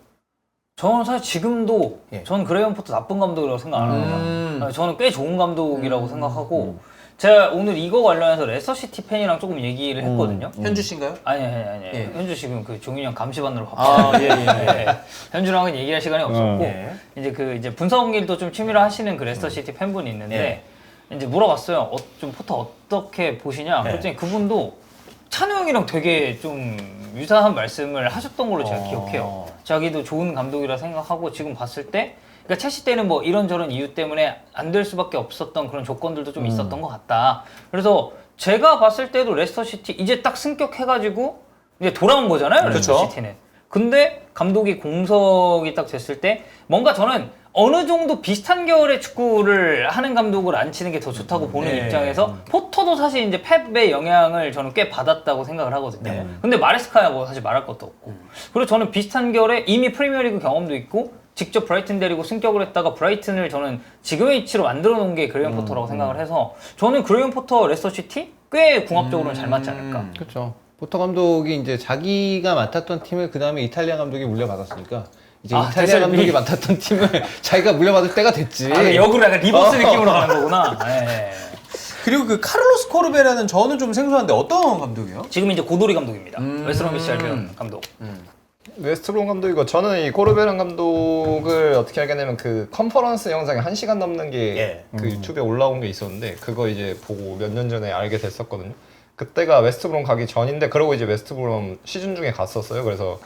저는 사실 지금도 예. 저는 그레이엄 포터 나쁜 감독이라고 생각 안 합니다. 아니, 저는 꽤 좋은 감독이라고 생각하고 제가 오늘 이거 관련해서 레스터시티 팬이랑 조금 얘기를 했거든요. 현주 씨인가요? 아니 예. 현주 지금 그 종윤이 형 감시받느라 바빠요. 아, 예. 현주랑은 얘기할 시간이 없었고 예. 이제 분석 일도 좀 취미로 하시는 그 레스터시티 팬분이 있는데 이제 물어봤어요. 좀 포터 어떻게 보시냐? 그랬더니 그분도 찬우 형이랑 되게 좀 유사한 말씀을 하셨던 걸로 제가 기억해요. 자기도 좋은 감독이라 생각하고 지금 봤을 때 그러니까 첼시 때는 뭐 이런저런 이유 때문에 안 될 수밖에 없었던 그런 조건들도 좀 있었던 것 같다. 그래서 제가 봤을 때도 레스터시티 이제 딱 승격해가지고 이제 돌아온 거잖아요. 레스터시티는. 근데 감독이 공석이 딱 됐을 때 뭔가 저는 어느 정도 비슷한 계열의 축구를 하는 감독을 안 치는 게 더 좋다고 보는 입장에서 포터도 사실 이제 펩의 영향을 저는 꽤 받았다고 생각을 하거든요. 근데 마레스카야 뭐 사실 말할 것도 없고. 그리고 저는 비슷한 계열의 이미 프리미어리그 경험도 있고 직접 브라이튼 데리고 승격을 했다가 브라이튼을 저는 지금의 위치로 만들어 놓은 게 그레이엄 포터라고 생각을 해서 저는 그레이엄 포터 레스터시티 꽤 궁합적으로는 잘 맞지 않을까. 그렇죠. 포터 감독이 이제 자기가 맡았던 팀을 그 다음에 이탈리아 감독이 물려받았으니까 이제 이탈리아 됐어요. 감독이 맡았던 팀을 자기가 물려받을 때가 됐지. 아, 역으로 약간 리버스 느낌으로 가는 거구나. 네. 그리고 그 카를로스 코르베라는 저는 좀 생소한데 어떤 감독이요? 지금 이제 고도리 감독입니다. 웨스트브로미치 알비온 감독. 웨스트브롬 감독이고 저는 이 코르베란 감독을 어떻게 알게 되면 그 컨퍼런스 영상이 1시간 넘는 게 그 유튜브에 올라온 게 있었는데 그거 이제 보고 몇 년 전에 알게 됐었거든요. 그때가 웨스트브롬 가기 전인데 그러고 이제 웨스트브롬 시즌 중에 갔었어요. 그래서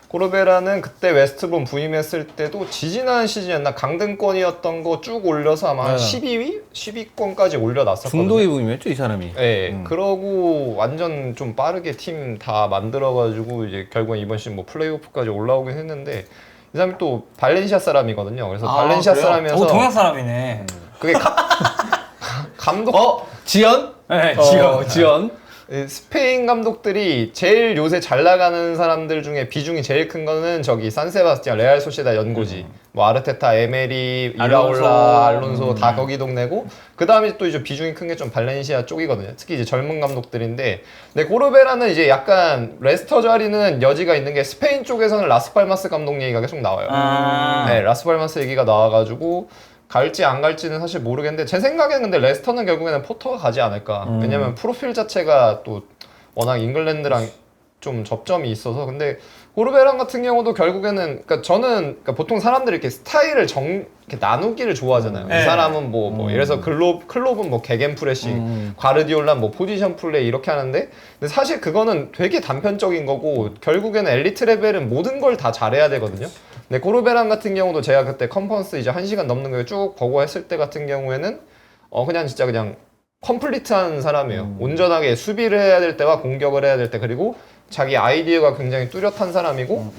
코르베라는 그때 웨스트브롬 부임했을 때도 지지난 시즌이었나 강등권이었던 거 쭉 올려서 아마 한 12위? 10위권까지 올려놨었거든요. 중도의 부임이었죠 이 사람이. 네, 그러고 완전 좀 빠르게 팀 다 만들어가지고 이제 결국엔 이번 시즌 뭐 플레이오프까지 올라오긴 했는데 이 사람이 또 발렌시아 사람이거든요. 그래서 발렌시아 그래요? 사람이어서 동양 사람이네. 그게 감독 지연? 네, 지연. 스페인 감독들이 제일 요새 잘 나가는 사람들 중에 비중이 제일 큰 거는 저기 산세바스티안 레알 소시에다 연고지 뭐 아르테타, 에메리, 이라올라, 알론소 다 거기 동네고 그 다음에 또 이제 비중이 큰 게 좀 발렌시아 쪽이거든요. 특히 이제 젊은 감독들인데 근데 고르베라는 이제 약간 레스터 자리는 여지가 있는 게 스페인 쪽에서는 라스팔마스 감독 얘기가 계속 나와요. 네, 라스팔마스 얘기가 나와가지고 갈지 안 갈지는 사실 모르겠는데 제 생각에는 근데 레스터는 결국에는 포터가 가지 않을까. 왜냐면 프로필 자체가 또 워낙 잉글랜드랑 좀 접점이 있어서 근데 고르베란 같은 경우도 결국에는 그러니까 저는 그러니까 보통 사람들이 이렇게 스타일을 이렇게 나누기를 좋아하잖아요. 이 사람은 뭐 예를 들어서 클롭은 뭐 개겐 프레싱, 과르디올라 뭐 포지션 플레이 이렇게 하는데 근데 사실 그거는 되게 단편적인 거고 결국에는 엘리트 레벨은 모든 걸 다 잘해야 되거든요. 근데 고르베란 같은 경우도 제가 그때 컨퍼런스 이제 1시간 넘는 거 쭉 보고 했을 때 같은 경우에는 그냥 진짜 그냥 컴플리트한 사람이에요. 온전하게 수비를 해야 될 때와 공격을 해야 될 때 그리고 자기 아이디어가 굉장히 뚜렷한 사람이고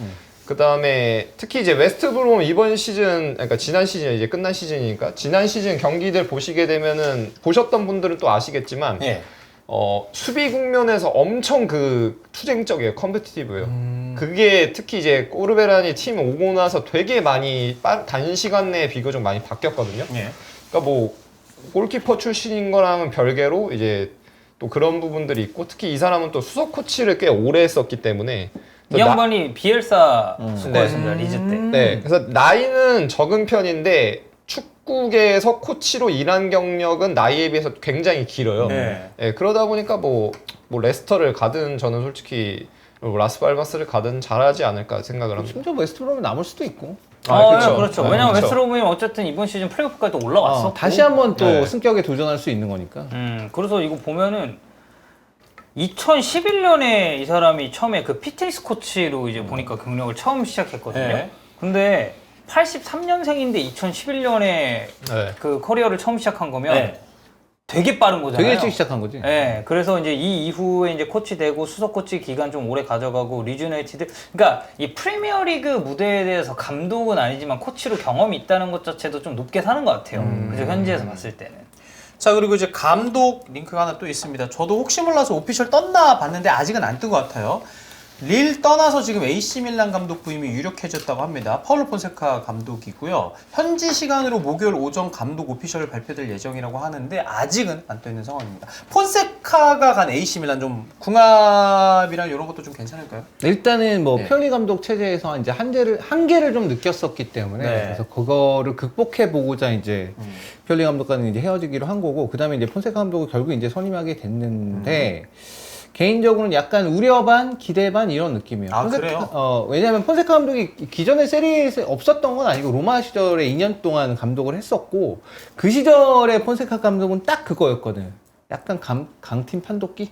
그 다음에 특히 이제 웨스트브롬 이번 시즌 그러니까 지난 시즌 이제 끝난 시즌이니까 지난 시즌 경기들 보시게 되면은 보셨던 분들은 또 아시겠지만 수비 국면에서 엄청 그 투쟁적이에요. 컴피티티브예요. 그게 특히 이제 꼬르베란이 팀 오고 나서 되게 많이 단시간 내에 비교적 많이 바뀌었거든요. 그러니까 뭐 골키퍼 출신인 거랑은 별개로 이제 또 그런 부분들이 있고 특히 이 사람은 또 수석 코치를 꽤 오래 했었기 때문에 이 양반이 비엘사 수거였습니다. 리즈 때. 네, 그래서 나이는 적은 편인데 축구계에서 코치로 일한 경력은 나이에 비해서 굉장히 길어요. 네, 그러다 보니까 뭐 레스터를 가든 저는 솔직히 라스팔마스를 가든 잘하지 않을까 생각을 합니다. 심지어 웨스트브롬에 남을 수도 있고. 그렇죠. 그렇죠. 네, 왜냐면 그렇죠. 웨스트브롬이 어쨌든 이번 시즌 플레이오프까지 또 올라왔었고 다시 한번 또 네. 승격에 도전할 수 있는 거니까. 그래서 이거 보면은 2011년에 이 사람이 처음에 그 피트니스 코치로 이제 보니까 경력을 처음 시작했거든요. 네. 근데 83년생인데 2011년에 그 커리어를 처음 시작한 거면 되게 빠른 거잖아요. 되게 일찍 시작한 거지. 네, 그래서 이제 이 이후에 이제 코치 되고 수석 코치 기간 좀 오래 가져가고 리즈 유나이티드, 그러니까 이 프리미어리그 무대에 대해서 감독은 아니지만 코치로 경험이 있다는 것 자체도 좀 높게 사는 것 같아요. 그죠 현지에서 봤을 때는. 자, 그리고 이제 감독 링크가 하나 또 있습니다. 저도 혹시 몰라서 오피셜 떴나 봤는데 아직은 안 뜬 것 같아요. 릴 떠나서 지금 AC 밀란 감독 부임이 유력해졌다고 합니다. 파울로 폰세카 감독이고요. 현지 시간으로 목요일 오전 감독 오피셜 발표될 예정이라고 하는데 아직은 안 떠 있는 상황입니다. 폰세카가 간 AC 밀란 좀 궁합이랑 이런 것도 좀 괜찮을까요? 일단은 뭐 네. 피올리 감독 체제에서 이제 한계를 좀 느꼈었기 때문에 네. 그래서 그거를 극복해 보고자 이제 피올리 감독과는 이제 헤어지기로 한 거고 그다음에 이제 폰세카 감독을 결국 이제 선임하게 됐는데 개인적으로는 약간 우려 반 기대 반 이런 느낌이에요. 아, 그래요? 왜냐하면 폰세카 감독이 기존의 세리에 없었던 건 아니고 로마 시절에 2년 동안 감독을 했었고 그 시절에 폰세카 감독은 딱 그거였거든. 약간 강팀 판독기?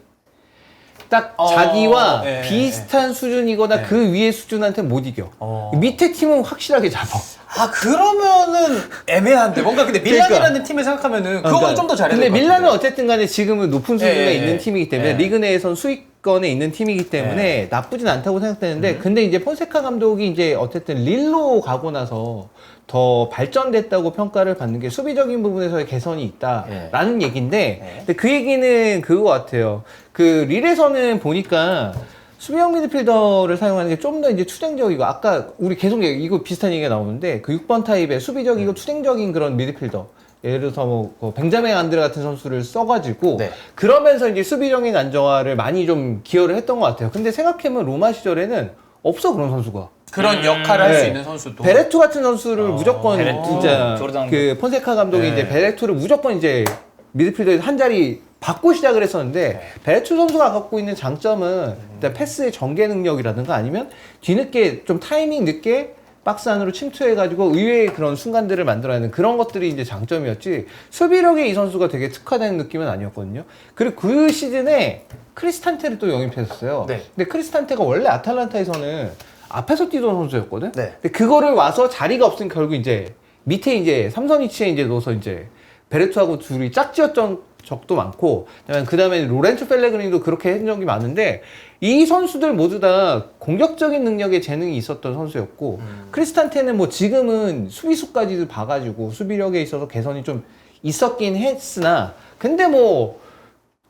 딱 자기와 네, 비슷한 수준이거나 네. 그 위의 수준한테 못 이겨. 밑에 팀은 확실하게 잡아. 아, 그러면은 애매한데 뭔가 근데 밀란이라는 팀을 생각하면은 그거는 좀 더 잘해야 근데 될것 밀란은 같은데. 어쨌든 간에 지금은 높은 수준에 예, 있는 예. 팀이기 때문에 예. 리그 내에선 수익권에 있는 팀이기 때문에 나쁘진 않다고 생각되는데 근데 이제 폰세카 감독이 이제 어쨌든 릴로 가고 나서 더 발전됐다고 평가를 받는 게 수비적인 부분에서의 개선이 있다라는 얘기인데 근데 그 얘기는 그거 같아요. 그 릴에서는 보니까 수비형 미드필더를 사용하는 게 좀 더 이제 투쟁적이고 아까 우리 계속 이거 비슷한 얘기가 나오는데 그 6번 타입의 수비적이고 투쟁적인 그런 미드필더 예를 들어서 뭐 벤자민 안드레 같은 선수를 써가지고 네. 그러면서 이제 수비적인 안정화를 많이 좀 기여를 했던 것 같아요. 근데 생각해보면 로마 시절에는 없어 그런 선수가. 그런 역할을 할 수 네. 있는 선수도. 베레투 같은 선수를 무조건 베레투, 진짜 조르단 그 폰세카 감독이 네. 이제 베레투를 무조건 이제 미드필더에서 한 자리 받고 시작을 했었는데 베레투 선수가 갖고 있는 장점은 일단 패스의 전개 능력이라든가 아니면 뒤늦게 좀 타이밍 늦게 박스 안으로 침투해가지고 의외의 그런 순간들을 만들어내는 그런 것들이 이제 장점이었지 수비력에 이 선수가 되게 특화되는 느낌은 아니었거든요. 그리고 그 시즌에 크리스탄테를 또 영입했었어요. 네. 근데 크리스탄테가 원래 아탈란타에서는 앞에서 뛰던 선수였거든. 네. 근데 그거를 와서 자리가 없으니까 결국 이제 밑에 이제 삼선 위치에 이제 넣어서 이제 베레투하고 둘이 짝지었던 적도 많고, 그 다음에 로렌조 펠레그리니도 그렇게 한 적이 많은데, 이 선수들 모두 다 공격적인 능력에 재능이 있었던 선수였고, 크리스탄테는 뭐 지금은 수비수까지 봐가지고 수비력에 있어서 개선이 좀 있었긴 했으나, 근데 뭐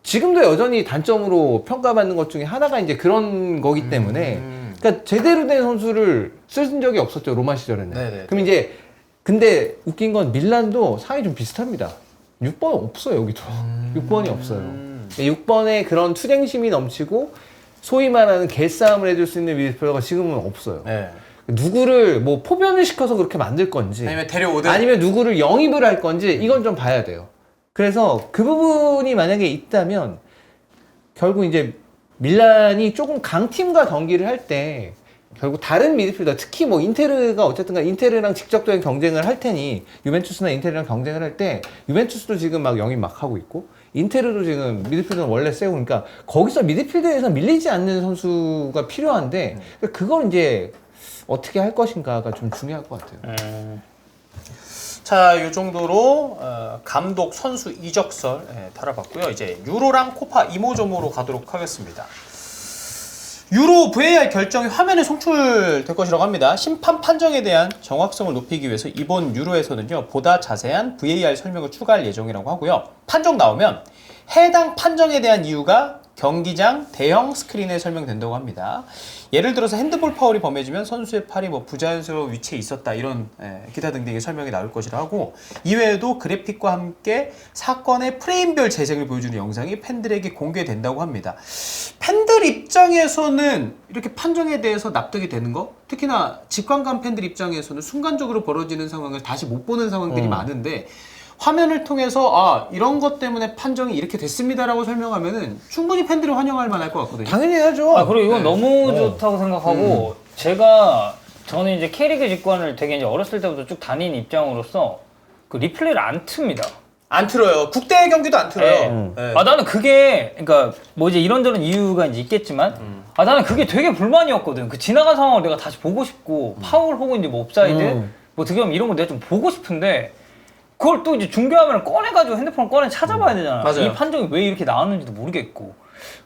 지금도 여전히 단점으로 평가받는 것 중에 하나가 이제 그런 거기 때문에 그러니까 제대로 된 선수를 쓴 적이 없었죠 로마 시절에는. 네네. 그럼 이제 근데 웃긴 건 밀란도 상황이 좀 비슷합니다. 6번 없어요 여기도. 6번이 없어요. 6번에 그런 투쟁심이 넘치고 소위 말하는 개싸움을 해줄 수 있는 미드필더가 지금은 없어요. 네. 누구를 뭐 포변을 시켜서 그렇게 만들 건지 아니면 데려오든 아니면 누구를 영입을 할 건지 이건 좀 봐야 돼요. 그래서 그 부분이 만약에 있다면 결국 이제 밀란이 조금 강팀과 경기를 할 때 결국 다른 미드필더 특히 뭐 인테르가 어쨌든 간 인테르랑 직접적인 경쟁을 할 테니 유벤투스나 인테르랑 경쟁을 할 때 유벤투스도 지금 막 영입 막 하고 있고 인테르도 지금 미드필더는 원래 세고 그러니까 거기서 미드필더에서 밀리지 않는 선수가 필요한데 그걸 이제 어떻게 할 것인가가 좀 중요할 것 같아요. 자, 이 정도로 감독 선수 이적설 다뤄봤고요. 이제 유로랑 코파 이모저모로 가도록 하겠습니다. 유로 VAR 결정이 화면에 송출될 것이라고 합니다. 심판 판정에 대한 정확성을 높이기 위해서 이번 유로에서는요, 보다 자세한 VAR 설명을 추가할 예정이라고 하고요. 판정 나오면 해당 판정에 대한 이유가 경기장 대형 스크린에 설명된다고 합니다. 예를 들어서 핸드볼 파울이 범해지면 선수의 팔이 뭐 부자연스러운 위치에 있었다 이런 기타 등등의 설명이 나올 것이라 하고 이외에도 그래픽과 함께 사건의 프레임별 재생을 보여주는 영상이 팬들에게 공개된다고 합니다. 팬들 입장에서는 이렇게 판정에 대해서 납득이 되는 거? 특히나 직관감 팬들 입장에서는 순간적으로 벌어지는 상황을 다시 못 보는 상황들이 많은데 화면을 통해서 아 이런 것 때문에 판정이 이렇게 됐습니다라고 설명하면은 충분히 팬들이 환영할 만할 것 같거든요. 당연히 해야죠. 아, 그리고 이건 너무 좋다고 생각하고, 저는 이제 K리그 직관을 되게 이제 어렸을 때부터 쭉 다닌 입장으로서 그 리플레이를 안 틉니다. 안 틀어요. 국대 경기도 안 틀어요. 네. 아, 나는 그게, 그러니까 뭐 이제 이런저런 이유가 이제 있겠지만, 아, 나는 그게 되게 불만이었거든. 그 지나간 상황을 내가 다시 보고 싶고, 파울 혹은 이제 뭐 옵사이드, 뭐 어떻게 보면 이런 거 내가 좀 보고 싶은데, 그걸 또 이제 중계화면을 꺼내가지고 핸드폰을 꺼내 찾아봐야 되잖아. 맞아요. 이 판정이 왜 이렇게 나왔는지도 모르겠고.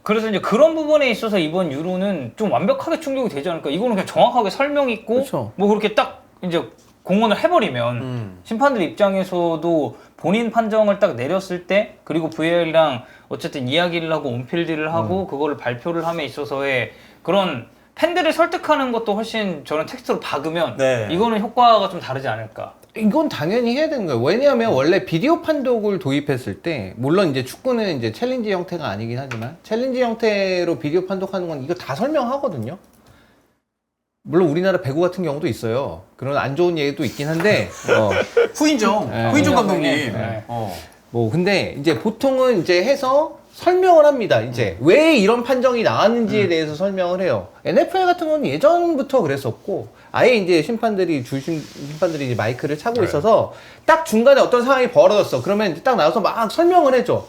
그래서 이제 그런 부분에 있어서 이번 유로는 좀 완벽하게 충족이 되지 않을까. 이거는 그냥 정확하게 설명 있고, 그쵸. 뭐 그렇게 딱 이제 공헌을 해버리면 심판들 입장에서도 본인 판정을 딱 내렸을 때 그리고 VAR이랑 어쨌든 이야기를 하고 온필드를 하고 그거를 발표를 함에 있어서의 그런 팬들을 설득하는 것도 훨씬 저는 텍스트로 박으면 네. 이거는 효과가 좀 다르지 않을까. 이건 당연히 해야 되는 거예요. 왜냐하면 원래 비디오 판독을 도입했을 때 물론 이제 축구는 이제 챌린지 형태가 아니긴 하지만 챌린지 형태로 비디오 판독하는 건 이거 다 설명하거든요. 물론 우리나라 배구 같은 경우도 있어요. 그런 안 좋은 예도 있긴 한데 후인정 네. 후인정 감독님. 네. 뭐 근데 이제 보통은 이제 해서 설명을 합니다. 이제 왜 이런 판정이 나왔는지에 대해서 설명을 해요. NFL 같은 건 예전부터 그랬었고 아예 이제 심판들이 이제 마이크를 차고 있어서 딱 중간에 어떤 상황이 벌어졌어. 그러면 이제 딱 나와서 막 설명을 해줘.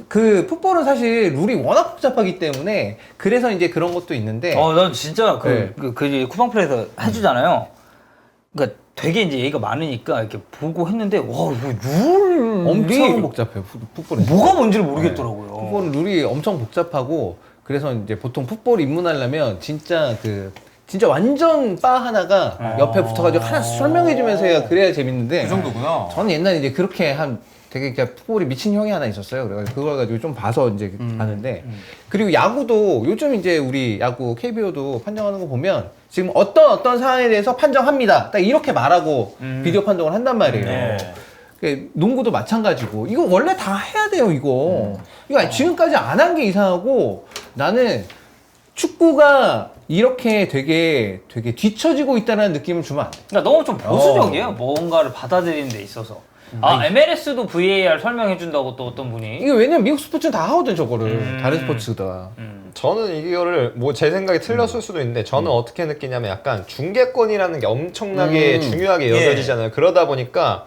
그 풋볼은 사실 룰이 워낙 복잡하기 때문에 그래서 이제 그런 것도 있는데. 난 진짜 네. 그 쿠팡플레이에서 해주잖아요. 그러니까 되게 이제 얘기가 많으니까 이렇게 보고 했는데 와 이거 룰이 엄청 복잡해요. 풋볼은. 뭐가 뭔지를 모르겠더라고요. 풋볼은 룰이 엄청 복잡하고 그래서 이제 보통 풋볼 입문하려면 진짜 완전 바 하나가 옆에 붙어가지고 하나씩 설명해주면서 해야 그래야 재밌는데 그 정도구나. 저는 옛날에 이제 그렇게 되게 그냥 풋볼이 미친 형이 하나 있었어요. 그래가지고 그걸 가지고 좀 봐서 이제 아는데 그리고 야구도 요즘 이제 우리 야구 KBO도 판정하는 거 보면 지금 어떤 상황에 대해서 판정합니다. 딱 이렇게 말하고 비디오 판정을 한단 말이에요. 네. 농구도 마찬가지고 이거 원래 다 해야 돼요 이거. 이거 지금까지 안 한 게 이상하고 나는 축구가 이렇게 되게 뒤처지고 있다는 느낌을 주면 안 돼. 그러니까 너무 좀 보수적이에요. 뭔가를 받아들이는 데 있어서. MLS도 VAR 설명해준다고 또 어떤 분이. 이게 왜냐면 미국 스포츠는 다 하거든 저거를. 다른 스포츠다. 저는 이거를 뭐 제 생각이 틀렸을 수도 있는데 저는 어떻게 느끼냐면 약간 중계권이라는 게 엄청나게 중요하게 여겨지잖아요. 그러다 보니까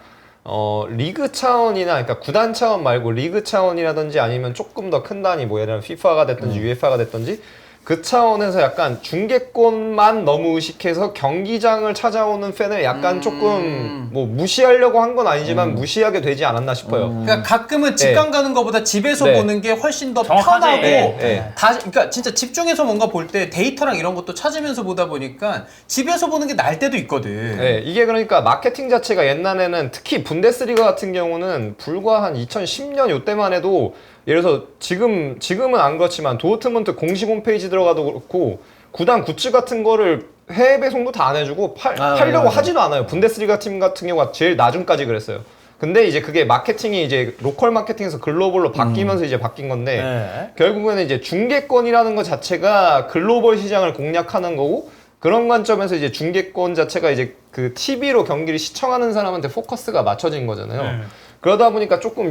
리그 차원이나 그러니까 구단 차원 말고 리그 차원이라든지 아니면 조금 더 큰 단위 뭐 예를 들면 FIFA가 됐든지 UEFA가 됐든지 그 차원에서 약간 중계권만 너무 의식해서 경기장을 찾아오는 팬을 약간 조금 뭐 무시하려고 한 건 아니지만 무시하게 되지 않았나 싶어요. 그러니까 가끔은 직관 가는 것보다 집에서 네. 보는 게 훨씬 더 정확하지. 편하고 네. 그러니까 진짜 집중해서 뭔가 볼 때 데이터랑 이런 것도 찾으면서 보다 보니까 집에서 보는 게 나을 때도 있거든. 네, 이게 그러니까 마케팅 자체가 옛날에는 특히 분데스리가 같은 경우는 불과 한 2010년 요때만 해도 예를 들어서 지금은 안 그렇지만 도르트문트 공식 홈페이지 들어가도 그렇고 구단 굿즈 같은 거를 해외 배송도 다 안 해주고 팔려고 하지도 않아요. 분데스리가 팀 같은 경우가 제일 나중까지 그랬어요. 근데 이제 그게 마케팅이 이제 로컬 마케팅에서 글로벌로 바뀌면서 이제 바뀐 건데 네. 결국에는 이제 중계권이라는 것 자체가 글로벌 시장을 공략하는 거고 그런 관점에서 이제 중계권 자체가 이제 그 TV로 경기를 시청하는 사람한테 포커스가 맞춰진 거잖아요. 그러다 보니까 조금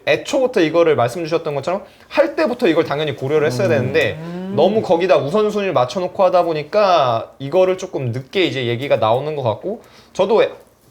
애초부터 이거를 말씀 주셨던 것처럼 할 때부터 이걸 당연히 고려를 했어야 되는데 너무 거기다 우선순위를 맞춰놓고 하다 보니까 이거를 조금 늦게 이제 얘기가 나오는 것 같고 저도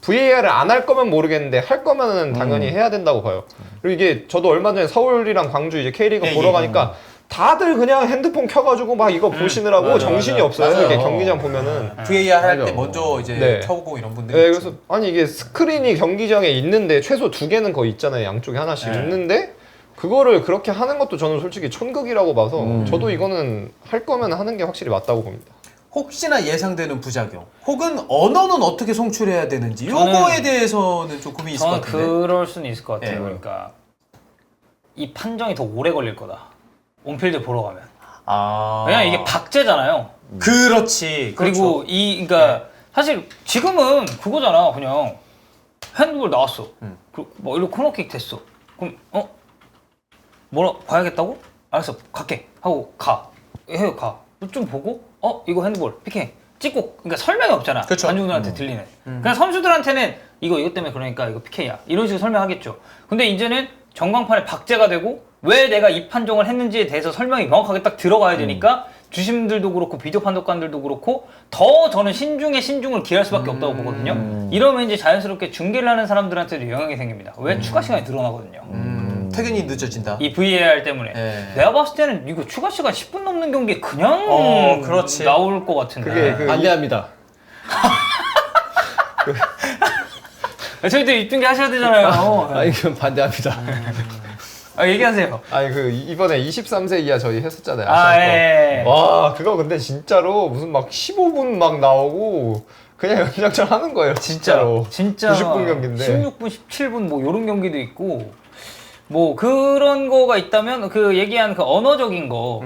VAR을 안 할 거면 모르겠는데 할 거면은 당연히 해야 된다고 봐요. 그리고 이게 저도 얼마 전에 서울이랑 광주 이제 K리그 보러 가니까 다들 그냥 핸드폰 켜가지고 막 이거 보시느라고 정신이 없어요. 맞아요. 이게 경기장 보면은. VAR 할 때 맞아. 먼저 이제 네. 켜보고 이런 분들이 네, 있죠. 그래서 아니 이게 스크린이 경기장에 있는데 최소 2개는 거의 있잖아요. 양쪽에 하나씩 있는데 그거를 그렇게 하는 것도 저는 솔직히 천극이라고 봐서 저도 이거는 할 거면 하는 게 확실히 맞다고 봅니다. 혹시나 예상되는 부작용 혹은 언어는 어떻게 송출해야 되는지 요거에 대해서는 좀 고민이 있을 것 저는 같은데. 그럴 수는 있을 것 같아요. 네. 그러니까 이 판정이 더 오래 걸릴 거다. 온필드 보러 가면. 왜냐면 이게 박제잖아요. 그렇지. 그리고 그러니까 사실 지금은 그거잖아. 그냥 핸드볼 나왔어. 뭐 이렇게 코너킥 됐어. 그럼 뭐라 봐야겠다고? 알았어, 갈게 하고 가. 해요, 가. 좀 보고 이거 핸드볼 피킹 찍고. 그러니까 설명이 없잖아. 그쵸. 관중들한테 들리는. 그냥 선수들한테는 이거 때문에 그러니까 이거 PK야 이런 식으로 설명하겠죠. 근데 이제는 전광판에 박제가 되고 왜 내가 이 판정을 했는지에 대해서 설명이 명확하게 딱 들어가야 되니까 주심들도 그렇고 비디오 판독관들도 그렇고 더 저는 신중에 신중을 기할 수밖에 없다고 보거든요. 이러면 이제 자연스럽게 중계를 하는 사람들한테도 영향이 생깁니다. 왜 추가 시간이 늘어나거든요. 퇴근이 늦어진다. 이 VAR 때문에. 네. 내가 봤을 때는 이거 추가 시간 10분 넘는 경기에 그냥 그렇지. 나올 것 같은데. 그게 그 반대합니다. 저희도 입중계 하셔야 되잖아요. 아 이건 반대합니다. 얘기하세요. 아니 그 이번에 23세 이하 저희 했었잖아요. 아, 아시안 컵. 예. 와 그거 근데 진짜로 무슨 막 15분 막 나오고 그냥 연장전 하는 거예요. 진짜로. 진짜 90분 경기인데. 16분, 17분 뭐 이런 경기도 있고 뭐 그런 거가 있다면 그 얘기한 그 언어적인 거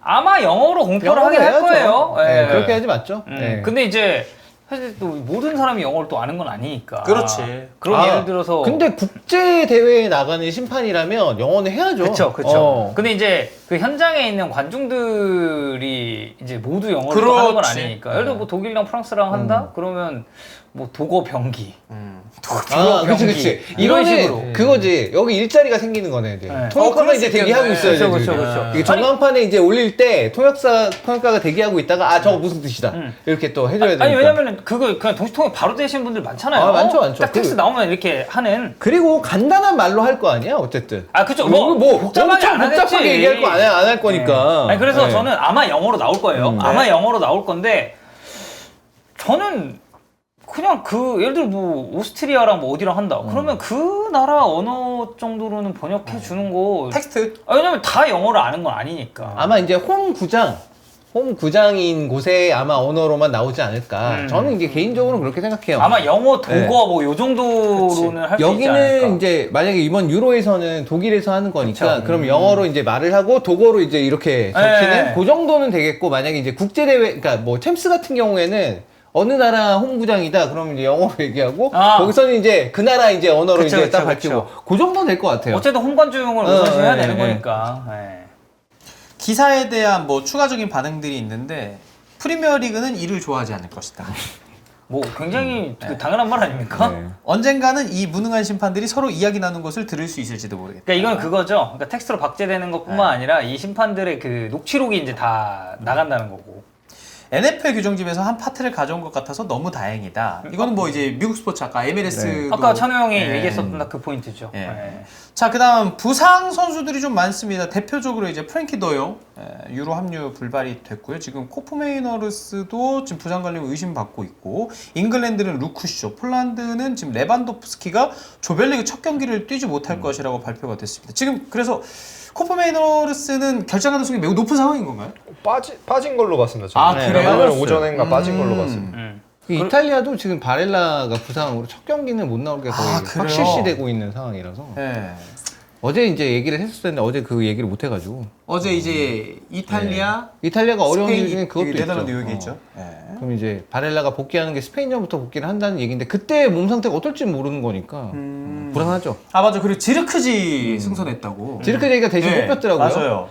아마 영어로 공표를 하긴 할 해야죠. 거예요. 네, 예. 그렇게 하지 맞죠? 네. 근데 이제 사실 또 모든 사람이 영어를 또 아는 건 아니니까. 그렇지. 그럼 예를 들어서 근데 국제 대회에 나가는 심판이라면 영어는 해야죠. 그렇죠. 근데 이제 그 현장에 있는 관중들이 이제 모두 영어를 또 하는 건 그렇지. 아니니까. 예를 들어 뭐 독일이랑 프랑스랑 한다? 그러면 뭐 독어 병기. 그치. 이런 이거는 식으로. 그거지. 여기 일자리가 생기는 거네, 이제. 네. 통역가가 그럴 이제 수 대기하고 있겠네. 있어요. 그렇죠. 이게 전광판에 이제 올릴 때 통역가가 대기하고 있다가 저거 무슨 뜻이다. 이렇게 또 해줘야 되니까. 아니 왜냐면은 그거 그냥 동시통역 바로 되시는 분들 많잖아요. 아, 많죠. 딱 텍스트 나오면 이렇게 하는. 그리고 간단한 말로 할 거 아니야, 어쨌든. 그쵸. 뭐 복잡하게 안 하겠지. 복잡하게 얘기할 거 안 할 거니까. 아니 그래서 네. 저는 아마 영어로 나올 거예요. 아마 영어로 나올 건데 저는 그냥 그 예를 들어 뭐 오스트리아랑 뭐 어디랑 한다. 그러면 그 나라 언어 정도로는 번역해 주는 거. 텍스트. 왜냐면 다 영어를 아는 건 아니니까. 아마 이제 홈 구장인 곳에 아마 언어로만 나오지 않을까. 저는 이제 개인적으로 그렇게 생각해요. 아마 영어, 독어 네. 뭐 요 정도로는 할 수 있지 여기는 않을까. 이제 만약에 이번 유로에서는 독일에서 하는 거니까 그쵸. 그럼 영어로 이제 말을 하고 독어로 이제 이렇게 적히는 네. 그 정도는 되겠고 만약에 이제 국제 대회 그러니까 뭐 챔스 같은 경우에는 어느 나라 홈구장이다 그러면 이제 영어로 얘기하고 거기서는 이제 그 나라 이제 언어로 그쵸, 이제 딱 그쵸, 밝히고 그쵸. 그 정도는 될 것 같아요. 어쨌든 홈관중을 우선시해야 네, 되는 네. 거니까. 네. 기사에 대한 뭐 추가적인 반응들이 있는데 프리미어리그는 이를 좋아하지 않을 것이다. 뭐 굉장히 그 당연한 말 아닙니까? 네. 언젠가는 이 무능한 심판들이 서로 이야기 나눈 것을 들을 수 있을지도 모르겠다. 그러니까 이건 그거죠. 그러니까 텍스트로 박제되는 것뿐만 아니라 이 심판들의 그 녹취록이 이제 다 나간다는 거고. NFL 규정집에서 한 파트를 가져온 것 같아서 너무 다행이다. 이거는 뭐 이제 미국 스포츠 아까 MLS 아까 찬호 형이 얘기했었던 그 포인트죠. 예. 네. 자, 그다음 부상 선수들이 좀 많습니다. 대표적으로 이제 프랭키 더용 유로 합류 불발이 됐고요. 지금 코프 메이너르스도 지금 부상 관련 의심받고 있고, 잉글랜드는 루크쇼, 폴란드는 지금 레반도프스키가 조별리그 첫 경기를 뛰지 못할 것이라고 발표가 됐습니다. 지금 그래서 코프 메이너르스는 결장 가능성이 매우 높은 상황인 건가요? 빠진 걸로 봤습니다. 저는. 아, 그래요? 오늘 오전인가 빠진 걸로 봤습니다. 이탈리아도 지금 바렐라가 부상으로 첫 경기는 못 나오게 거의 그래요? 확실시되고 있는 상황이라서. 네. 어제 이제 얘기를 했을 텐데 어제 그 얘기를 못 해가지고 어제 이제 이탈리아, 이탈리아가 어려운 스페인, 이유 중에 그것도 있죠. 네덜란드 여기 있죠. 그럼 이제 바렐라가 복귀하는 게 스페인전부터 복귀를 한다는 얘기인데 그때 몸 상태가 어떨지 모르는 거니까 불안하죠. 아 맞아. 그리고 지르크지 승선했다고. 지르크제이가 대신 네, 뽑혔더라고요. 맞아요.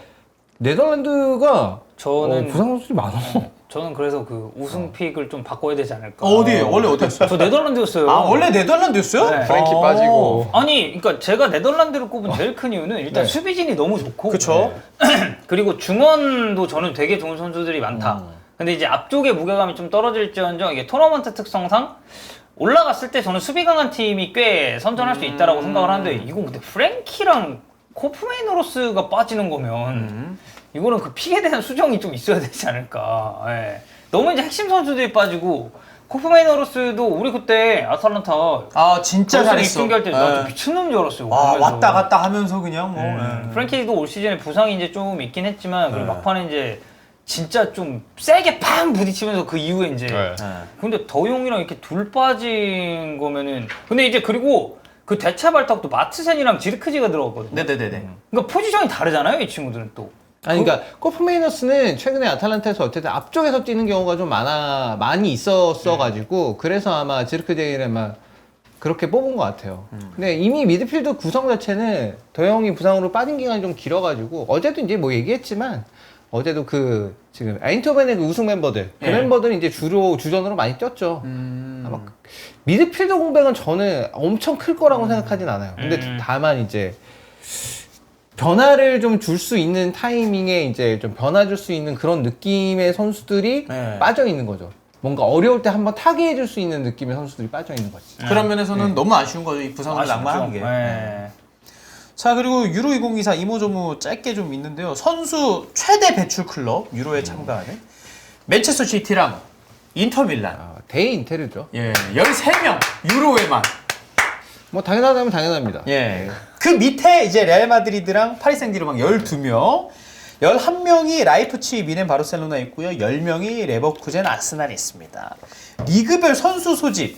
네덜란드가 저는 부상 선수들이 많아. 저는 그래서 그 우승픽을 좀 바꿔야 되지 않을까. 어디 원래 어디였어? 저 네덜란드였어요. 아 원래 네덜란드였어요? 네. 프랭키 빠지고. 아니, 그러니까 제가 네덜란드를 꼽은 제일 큰 이유는 일단 네. 수비진이 너무 좋고, 그쵸. 그리고 중원도 저는 되게 좋은 선수들이 많다. 근데 이제 앞쪽에 무게감이 좀 떨어질지언정 이게 토너먼트 특성상 올라갔을 때 저는 수비 강한 팀이 꽤 선전할 수 있다라고 생각을 하는데 이건 근데 프랭키랑 코프메이노로스가 빠지는 거면 이거는 그 픽에 대한 수정이 좀 있어야 되지 않을까. 예. 너무 이제 핵심 선수들이 빠지고 코프메이노로스도 우리 그때 아탈란타 아 진짜 잘했어. 경기할 때 나 네. 미친놈 줄 알았어요. 와 보면서. 왔다 갔다 하면서 그냥 뭐. 예. 프랭키도 올 시즌에 부상이 이제 좀 있긴 했지만 그리고 네. 막판에 이제 진짜 좀 세게 팡 부딪히면서 그 이후에 이제 네. 근데 더용이랑 이렇게 둘 빠진 거면은 근데 이제 그리고 그 대차 발탁도 마트센이랑 지르크지가 들어갔거든요. 네네네네. 그러니까 포지션이 다르잖아요, 이 친구들은 또. 아니 그러니까 코프메이너스는 최근에 아탈란타에서 어쨌든 앞쪽에서 뛰는 경우가 좀 많이 있었어 가지고 그래서 아마 지르크제이를 막 그렇게 뽑은 것 같아요. 근데 이미 미드필드 구성 자체는 더영이 부상으로 빠진 기간이 좀 길어가지고 어제도 이제 뭐 얘기했지만 어제도 그 지금 아인토벤의 그 우승 멤버들 그 예. 멤버들은 이제 주로 주전으로 많이 뛰었죠. 아마 미드필더 공백은 저는 엄청 클 거라고 생각하진 않아요. 근데 다만 이제 변화를 좀 줄 수 있는 타이밍에 이제 좀 변화 줄 수 있는 그런 느낌의 선수들이 네. 빠져 있는 거죠. 뭔가 어려울 때 한번 타게 해줄 수 있는 느낌의 선수들이 빠져 있는 거지. 그런 면에서는 너무 아쉬운 거죠. 이 부상을 낭만한 게. 네. 자 그리고 유로 2024 이모저모 짧게 좀 있는데요. 선수 최대 배출 클럽 유로에 참가하는 맨체스터 시티랑 인터밀란. 대인테르죠. 예, 13명 유로에만. 뭐 당연하다면 당연합니다. 예. 그 밑에 이제 레알 마드리드랑 파리 생제르맹 12명, 11명이 라이프치히 미넨 바르셀로나 있고요. 10명이 레버쿠젠 아스날이 있습니다. 리그별 선수 소집.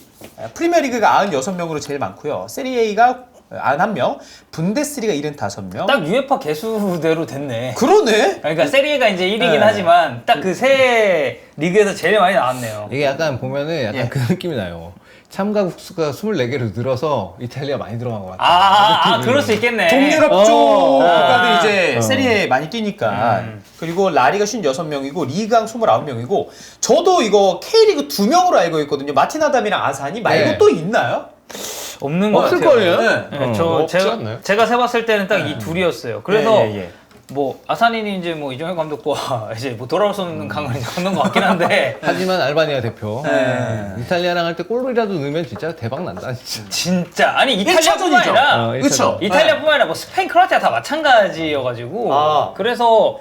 프리미어리그가 96명으로 제일 많고요. 세리에가 91명, 분데스리가 75명. 딱 UEFA 개수대로 됐네. 그러네. 그러니까 세리에가 이제 1위긴 네. 하지만 딱 그 세 리그에서 제일 많이 나왔네요. 이게 약간 보면은 약간 예. 그 느낌이 나요. 참가국 수가 24개로 늘어서 이탈리아 많이 들어간 것 같아요. 그럴 수 있겠네. 동유럽 어. 쪽 아. 국가들이 이제 세리에 많이 뛰니까. 그리고 라리가 56명이고 리강 29명이고 저도 이거 K리그 2명으로 알고 있거든요. 마틴 아담이랑 아산이 말고 네. 또 있나요? 없는 것 없을 같아요. 거예요. 네. 네, 저 없지 제가 않나요? 제가 세봤을 때는 딱 이 둘이었어요. 그래서 예, 예. 뭐 아산이는 이제 뭐 이정현 감독과 이제 뭐 돌아올 수 없는 강을 걷는 것 같긴 한데 하지만 알바니아 대표 네. 이탈리아랑 할 때 골이라도 넣으면 진짜 대박 난다 진짜. 진짜 아니 이탈리아뿐만 1차전이죠. 아니라 그렇죠. 이탈리아뿐만 아니라 뭐 스페인, 크로아티아 다 마찬가지여가지고 아. 그래서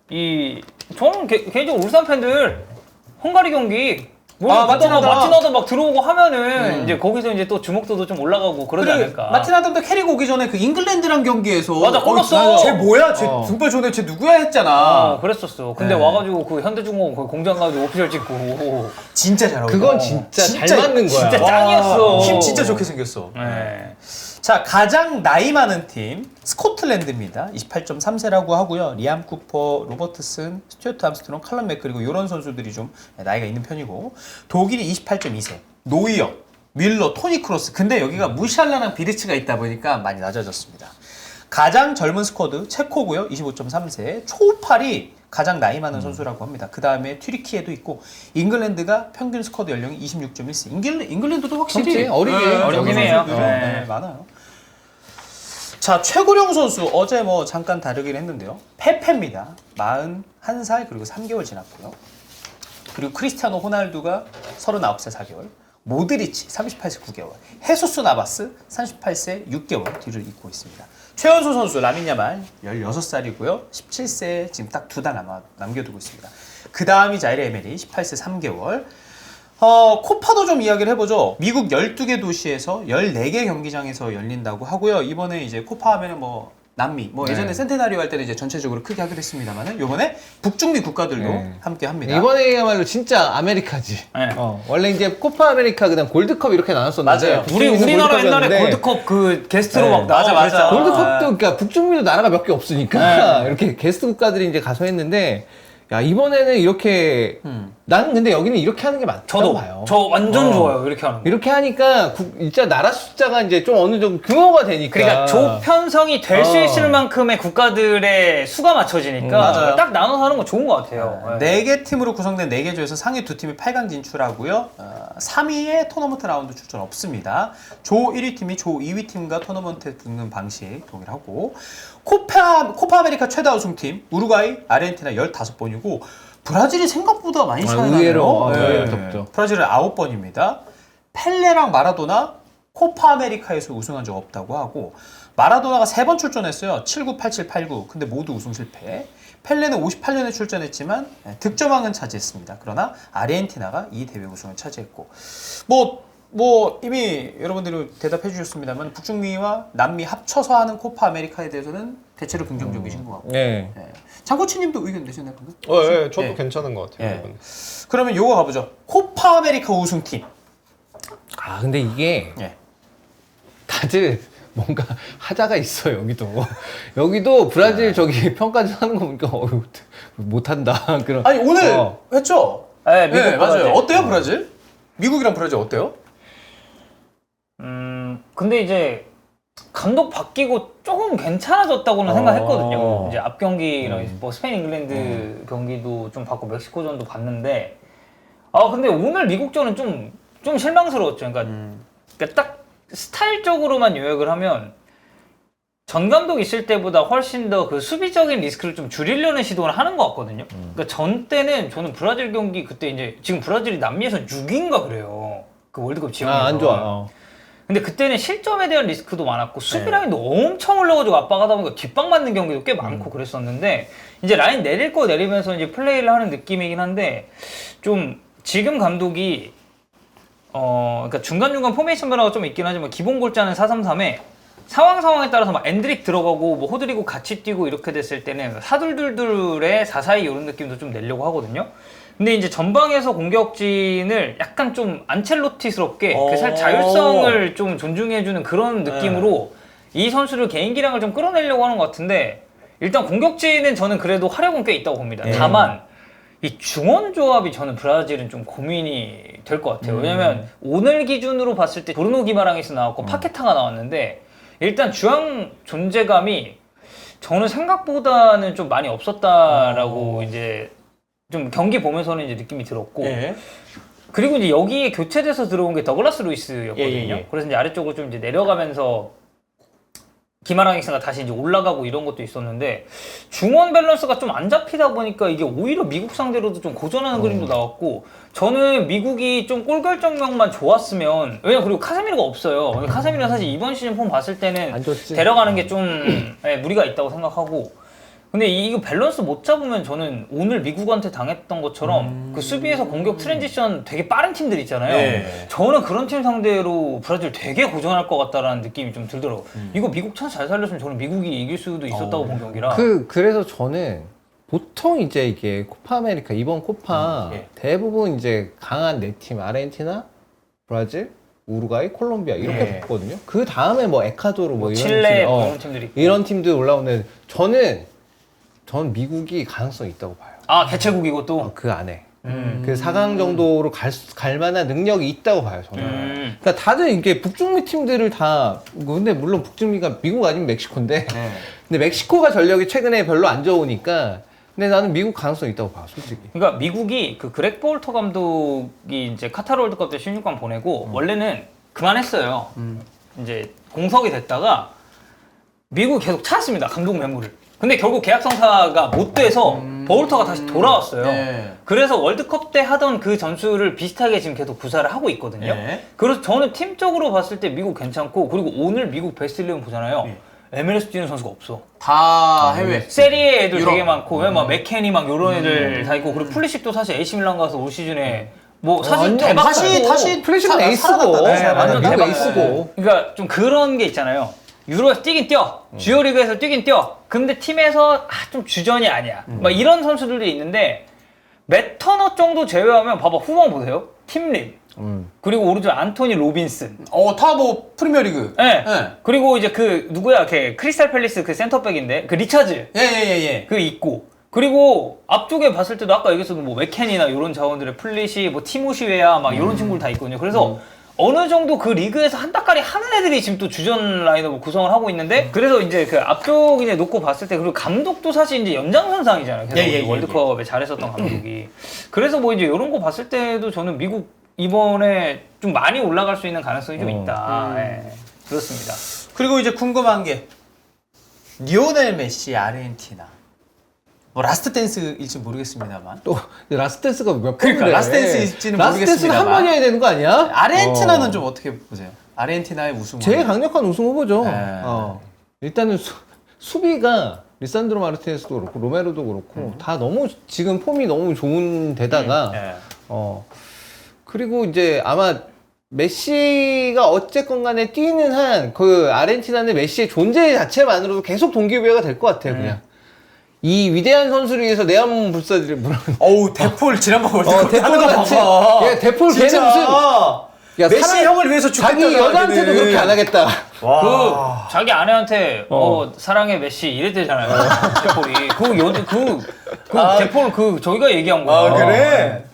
이 저는 개인적으로 울산 팬들 헝가리 경기 마틴 아담 막 들어오고 하면은 이제 거기서 이제 또 주목도도 좀 올라가고 그러지 않을까. 마틴 아담도 캐리가 오기 전에 그 잉글랜드랑 경기에서 맞아, 골 넣었어. 쟤 뭐야? 쟤 등발 좋네. 쟤 누구야 했잖아. 그랬었어. 근데 네. 와가지고 그 현대중공업 거기 공장 가지고 오피셜 찍고 진짜 잘하고. 그건 진짜 잘 맞는 거야. 진짜 와, 짱이었어. 힘 진짜 좋게 생겼어. 네. 자, 가장 나이 많은 팀 스코틀랜드입니다. 28.3세라고 하고요. 리암 쿠퍼, 로버트슨, 스튜어트 암스트롱, 칼럼 맥 그리고 이런 선수들이 좀 나이가 있는 편이고 독일이 28.2세, 노이어, 뮬러, 토니 크로스. 근데 여기가 무샬라랑 비르츠가 있다 보니까 많이 낮아졌습니다. 가장 젊은 스쿼드 체코고요. 25.3세. 초팔이 가장 나이 많은 선수라고 합니다. 그 다음에 튀르키예도 있고 잉글랜드가 평균 스쿼드 연령이 26.1세. 잉글랜드도 확실히 젊지? 어리게. 어리긴 해요. 선수들이 네. 많아요. 자, 최고령 선수 어제 뭐 잠깐 다루긴 했는데요. 페페입니다. 41살 그리고 3개월 지났고요. 그리고 크리스티아노 호날두가 39세 4개월. 모드리치 38세 9개월. 헤수스 나바스 38세 6개월 뒤를 잇고 있습니다. 최연소 선수 라민 야말 16살이고요. 17세 지금 딱 2달 남겨두고 있습니다. 그 다음이 자이레 에메리 18세 3개월. 코파도 좀 이야기를 해보죠. 미국 12개 도시에서 14개 경기장에서 열린다고 하고요. 이번에 이제 코파 하면은 뭐 남미, 뭐 예전에 네. 센테나리오 할 때는 이제 전체적으로 크게 하기로 했습니다만은 요번에 북중미 국가들도 네. 함께 합니다. 이번에야말로 진짜 아메리카지. 네. 원래 이제 코파 아메리카 그다음 골드컵 이렇게 나눴었는데 맞아요. 우리나라 옛날에 골드컵이었는데 골드컵 그 게스트로 네. 막 나가고 맞아. 그랬잖아. 골드컵도 그러니까 북중미도 나라가 몇 개 없으니까 네. 이렇게 게스트 국가들이 이제 가서 했는데 야 이번에는 이렇게 나는 근데 여기는 이렇게 하는 게 맞다고 저도 봐요. 저 완전 좋아요 이렇게 하는 거. 이렇게 하니까 진짜 나라 숫자가 이제 좀 어느 정도 규모가 되니까 그러니까 조편성이 될 수 있을 만큼의 국가들의 수가 맞춰지니까 맞아요. 딱 나눠서 하는 거 좋은 것 같아요. 네. 4개 팀으로 구성된 4개 조에서 상위 2팀이 8강 진출하고요. 3위에 토너먼트 라운드 출전 없습니다. 조 1위 팀이 조 2위 팀과 토너먼트에 붙는 방식 동일하고 코파 아메리카 최다 우승팀 우루과이, 아르헨티나 15번이고 브라질이 생각보다 많이 차이 나네요. 의외로 덥죠. 브라질은 9번입니다. 펠레랑 마라도나 코파 아메리카에서 우승한 적 없다고 하고 마라도나가 3번 출전했어요. 79, 87, 89. 근데 모두 우승 실패. 펠레는 58년에 출전했지만 득점왕은 차지했습니다. 그러나 아르헨티나가 이 대회 우승을 차지했고 뭐 이미 여러분들이 대답해 주셨습니다만 북중미와 남미 합쳐서 하는 코파 아메리카에 대해서는 대체로 긍정적이신 것 같고 네. 장코치님도 의견 내셨나요 방금? 예, 저도 예. 괜찮은 것 같아요. 예. 이번에. 그러면 요거 가보죠. 코파 아메리카 우승팀. 아 근데 이게 예. 다들 뭔가 하자가 있어 여기도 브라질 저기 평가전 하는 거 보니까 못한다 그런 아니 오늘 했죠? 네, 미국 네, 맞아요. 브라질. 어때요 브라질? 미국이랑 브라질 어때요? 근데 이제 감독 바뀌고 조금 괜찮아졌다고는 생각했거든요. 이제 앞 경기랑 뭐 스페인 잉글랜드 경기도 좀 봤고 멕시코전도 봤는데 근데 오늘 미국전은 좀 실망스러웠죠. 그러니까 딱 스타일적으로만 요약을 하면 전 감독 있을 때보다 훨씬 더 그 수비적인 리스크를 좀 줄이려는 시도를 하는 것 같거든요. 그러니까 전 때는 저는 브라질 경기 그때 이제 지금 브라질이 남미에서 6위인가 그래요. 그 월드컵 지역에서. 안 좋아. 근데 그때는 실점에 대한 리스크도 많았고 수비 라인도 엄청 올라가지고 압박하다 보니까 뒷방 맞는 경기도 꽤 많고 그랬었는데 이제 라인 내릴 거 내리면서 이제 플레이를 하는 느낌이긴 한데 좀 지금 감독이 그러니까 중간중간 포메이션 변화가 좀 있긴 하지만 기본 골자는 4-3-3에 상황에 따라서 막 엔드릭 들어가고 뭐 호드리고 같이 뛰고 이렇게 됐을 때는 사둘둘둘의 4-4-2 이런 느낌도 좀 내려고 하거든요. 근데 이제 전방에서 공격진을 약간 좀 안첼로티스럽게 그 자율성을 좀 존중해주는 그런 느낌으로 이 선수를 개인 기량을 좀 끌어내려고 하는 것 같은데 일단 공격진은 저는 그래도 화력은 꽤 있다고 봅니다. 다만 이 중원 조합이 저는 브라질은 좀 고민이 될 것 같아요. 왜냐면 오늘 기준으로 봤을 때 브루노 기마랑이스 나왔고 파케타가 나왔는데 일단 중앙 존재감이 저는 생각보다는 좀 많이 없었다라고 이제 좀 경기 보면서는 이제 느낌이 들었고 그리고 이제 여기에 교체돼서 들어온 게 더글라스 루이스였거든요. 그래서 이제 아래쪽으로 좀 이제 내려가면서 기마랑이스가 다시 이제 올라가고 이런 것도 있었는데 중원 밸런스가 좀 안 잡히다 보니까 이게 오히려 미국 상대로도 좀 고전하는 그림도 나왔고 저는 미국이 좀 골 결정력만 좋았으면 왜냐면 그리고 카세미로가 없어요. 카세미로는 사실 이번 시즌 폼 봤을 때는 안 좋지. 데려가는 게 좀 무리가 있다고 생각하고 근데 이거 밸런스 못 잡으면 저는 오늘 미국한테 당했던 것처럼 그 수비에서 공격 트랜지션 되게 빠른 팀들 있잖아요. 네. 저는 그런 팀 상대로 브라질 되게 고전할 것 같다라는 느낌이 좀 들더라고요. 이거 미국 찬스 잘 살렸으면 저는 미국이 이길 수도 있었다고 본 경기라. 그래서 저는 보통 이제 이게 코파 아메리카 이번 코파 대부분 이제 강한 4팀 아르헨티나, 브라질, 우루과이, 콜롬비아 이렇게 붙거든요. 그 다음에 뭐 에콰도르 뭐 이런 칠레 팀, 이런 팀들이 있고. 이런 팀들 올라오는데 전 미국이 가능성이 있다고 봐요. 아 개최국이고 또. 그 안에 그 4강 정도로 갈 만한 능력이 있다고 봐요. 저는. 그러니까 다들 이게 북중미 팀들을 다 근데 물론 북중미가 미국 아니면 멕시코인데 근데 멕시코가 전력이 최근에 별로 안 좋으니까 근데 나는 미국 가능성이 있다고 봐 솔직히. 그러니까 미국이 그 그렉 볼터 감독이 이제 카타르 월드컵 때 16강 보내고 원래는 그만했어요. 이제 공석이 됐다가 미국이 계속 찾았습니다. 감독 매물을. 근데 결국 계약 성사가 못 돼서 볼터가 다시 돌아왔어요. 그래서 월드컵 때 하던 그 전술을 비슷하게 지금 계속 구사를 하고 있거든요. 그래서 저는 팀적으로 봤을 때 미국 괜찮고 그리고 오늘 미국 베스트 11 보잖아요. MLS 뛰는 선수가 없어. 다 해외. 세리에 애들 되게 많고 막 맥케니 막 이런 애들 다 있고 그리고 플리식도 사실 AC 밀란 가서 올 시즌에 뭐 사실 대박 다시 플래시는 에이스고 살아났다. 완전 미국 대박. 에이스고. 그러니까 좀 그런 게 있잖아요. 유로에서 뛰긴 뛰어. 주요 리그에서 뛰긴 뛰어. 근데 팀에서 좀 주전이 아니야. 막 이런 선수들도 있는데 맷 터너 정도 제외하면 봐봐 후방 보세요. 팀림. 그리고 오른쪽 안토니 로빈슨. 다 뭐 프리미어리그. 네. 예. 그리고 이제 그 누구야? 걔 크리스탈 팰리스 그 센터백인데 그 리차즈. 예. 그 있고. 그리고 앞쪽에 봤을 때도 아까 얘기했었던 뭐 맥켄이나 이런 자원들의 플릿이 뭐 티모시 웨아 막 이런 친구들 다 있거든요. 그래서 어느 정도 그 리그에서 한 닦아리 하는 애들이 지금 또 주전 라인업을 구성을 하고 있는데 그래서 이제 그 앞쪽 이제 놓고 봤을 때 그리고 감독도 사실 이제 연장선상이잖아요. 계속 예. 월드컵에 잘했었던 감독이. 그래서 뭐 이제 이런 거 봤을 때도 저는 미국 이번에 좀 많이 올라갈 수 있는 가능성이 좀 있다. 예. 그렇습니다. 그리고 이제 궁금한 게 리오넬 메시 아르헨티나. 뭐 라스트 댄스일지 모르겠습니다만. 또 라스트 댄스가 몇 그러니까 번이래. 라스트 댄스일지는 라스트 댄스는 한 모르겠습니다만. 번이 해야 되는 거 아니야? 아르헨티나는 좀 어떻게 보세요? 아르헨티나의 우승. 제일 강력한 우승 후보죠. 네. 일단은 수비가 리산드로 마르티네스도 그렇고 로메로도 그렇고 다 너무 지금 폼이 너무 좋은 데다가 예. 그리고 이제 아마 메시가 어쨌건 간에 뛰는 한 그 아르헨티나는 메시의 존재 자체만으로도 계속 동기부여가 될 것 같아요. 그냥 이 위대한 선수를 위해서 내 한 불사들이 어우 대폴 지난번 월드컵 대폴 하는 거 같이. 봐봐. 야, 대폴 걔는 진짜. 무슨 야, 메시 형을 위해서 죽겠다. 자기 여자한테도 그렇게 안 하겠다. 와. 그 자기 아내한테 사랑해 메시 이랬대잖아요. 데폴이 그 데폴 그 저희가 얘기한 거야. 아 그래?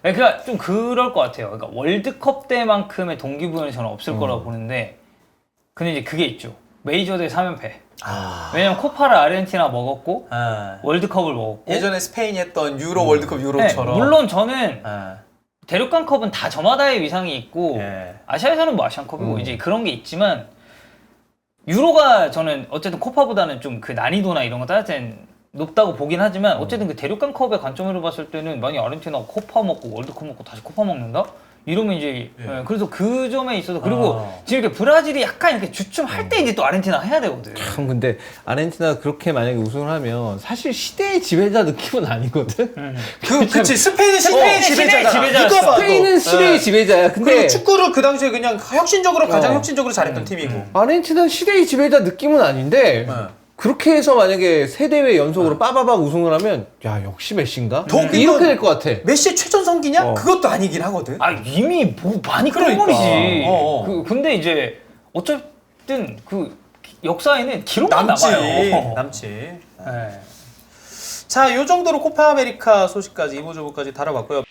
네, 그러니까 좀 그럴 것 같아요. 그러니까 월드컵 때만큼의 동기부여는 저는 없을 거라고 보는데 근데 이제 그게 있죠. 메이저대 3연패. 왜냐면 코파를 아르헨티나 먹었고 월드컵을 먹었고 예전에 스페인이 했던 유로 월드컵 유로처럼. 네, 물론 저는 예. 대륙간컵은 다 저마다의 위상이 있고 예. 아시아에서는 뭐 아시안컵이고 이제 그런 게 있지만 유로가 저는 어쨌든 코파보다는 좀 그 난이도나 이런 거 따질 땐 높다고 보긴 하지만 어쨌든 그 대륙간컵의 관점으로 봤을 때는 만약 아르헨티나가 코파 먹고 월드컵 먹고 다시 코파 먹는다? 이러면 이제 예, 그래서 그 점에 있어서 그리고 지금 이렇게 브라질이 약간 이렇게 주춤할 때 이제 또 아르헨티나 해야 되거든. 참 근데 아르헨티나가 그렇게 만약에 우승을 하면 사실 시대의 지배자 느낌은 아니거든. 그치 스페인은 시대의 지배자잖아. 지배자였어. 누가 봐도. 스페인은 시대의 지배자야. 근데 그리고 축구를 그 당시에 그냥 혁신적으로 가장 혁신적으로 잘했던 팀이고. 아르헨티나는 시대의 지배자 느낌은 아닌데 그렇게 해서 만약에 세 대회 연속으로 빠바박 우승을 하면 야 역시 메시인가? 더 이렇게 그건- 될 것 같아. 메시의 최전성기냐? 그것도 아니긴 하거든. 아 이미 뭐 많이 그러니까. 끈물이지. 어. 근데 이제 어쨌든 그 역사에는 기록만 남지. 남아요. 남지. 네. 자, 요 정도로 코파 아메리카 소식까지 이모저모까지 다뤄봤고요.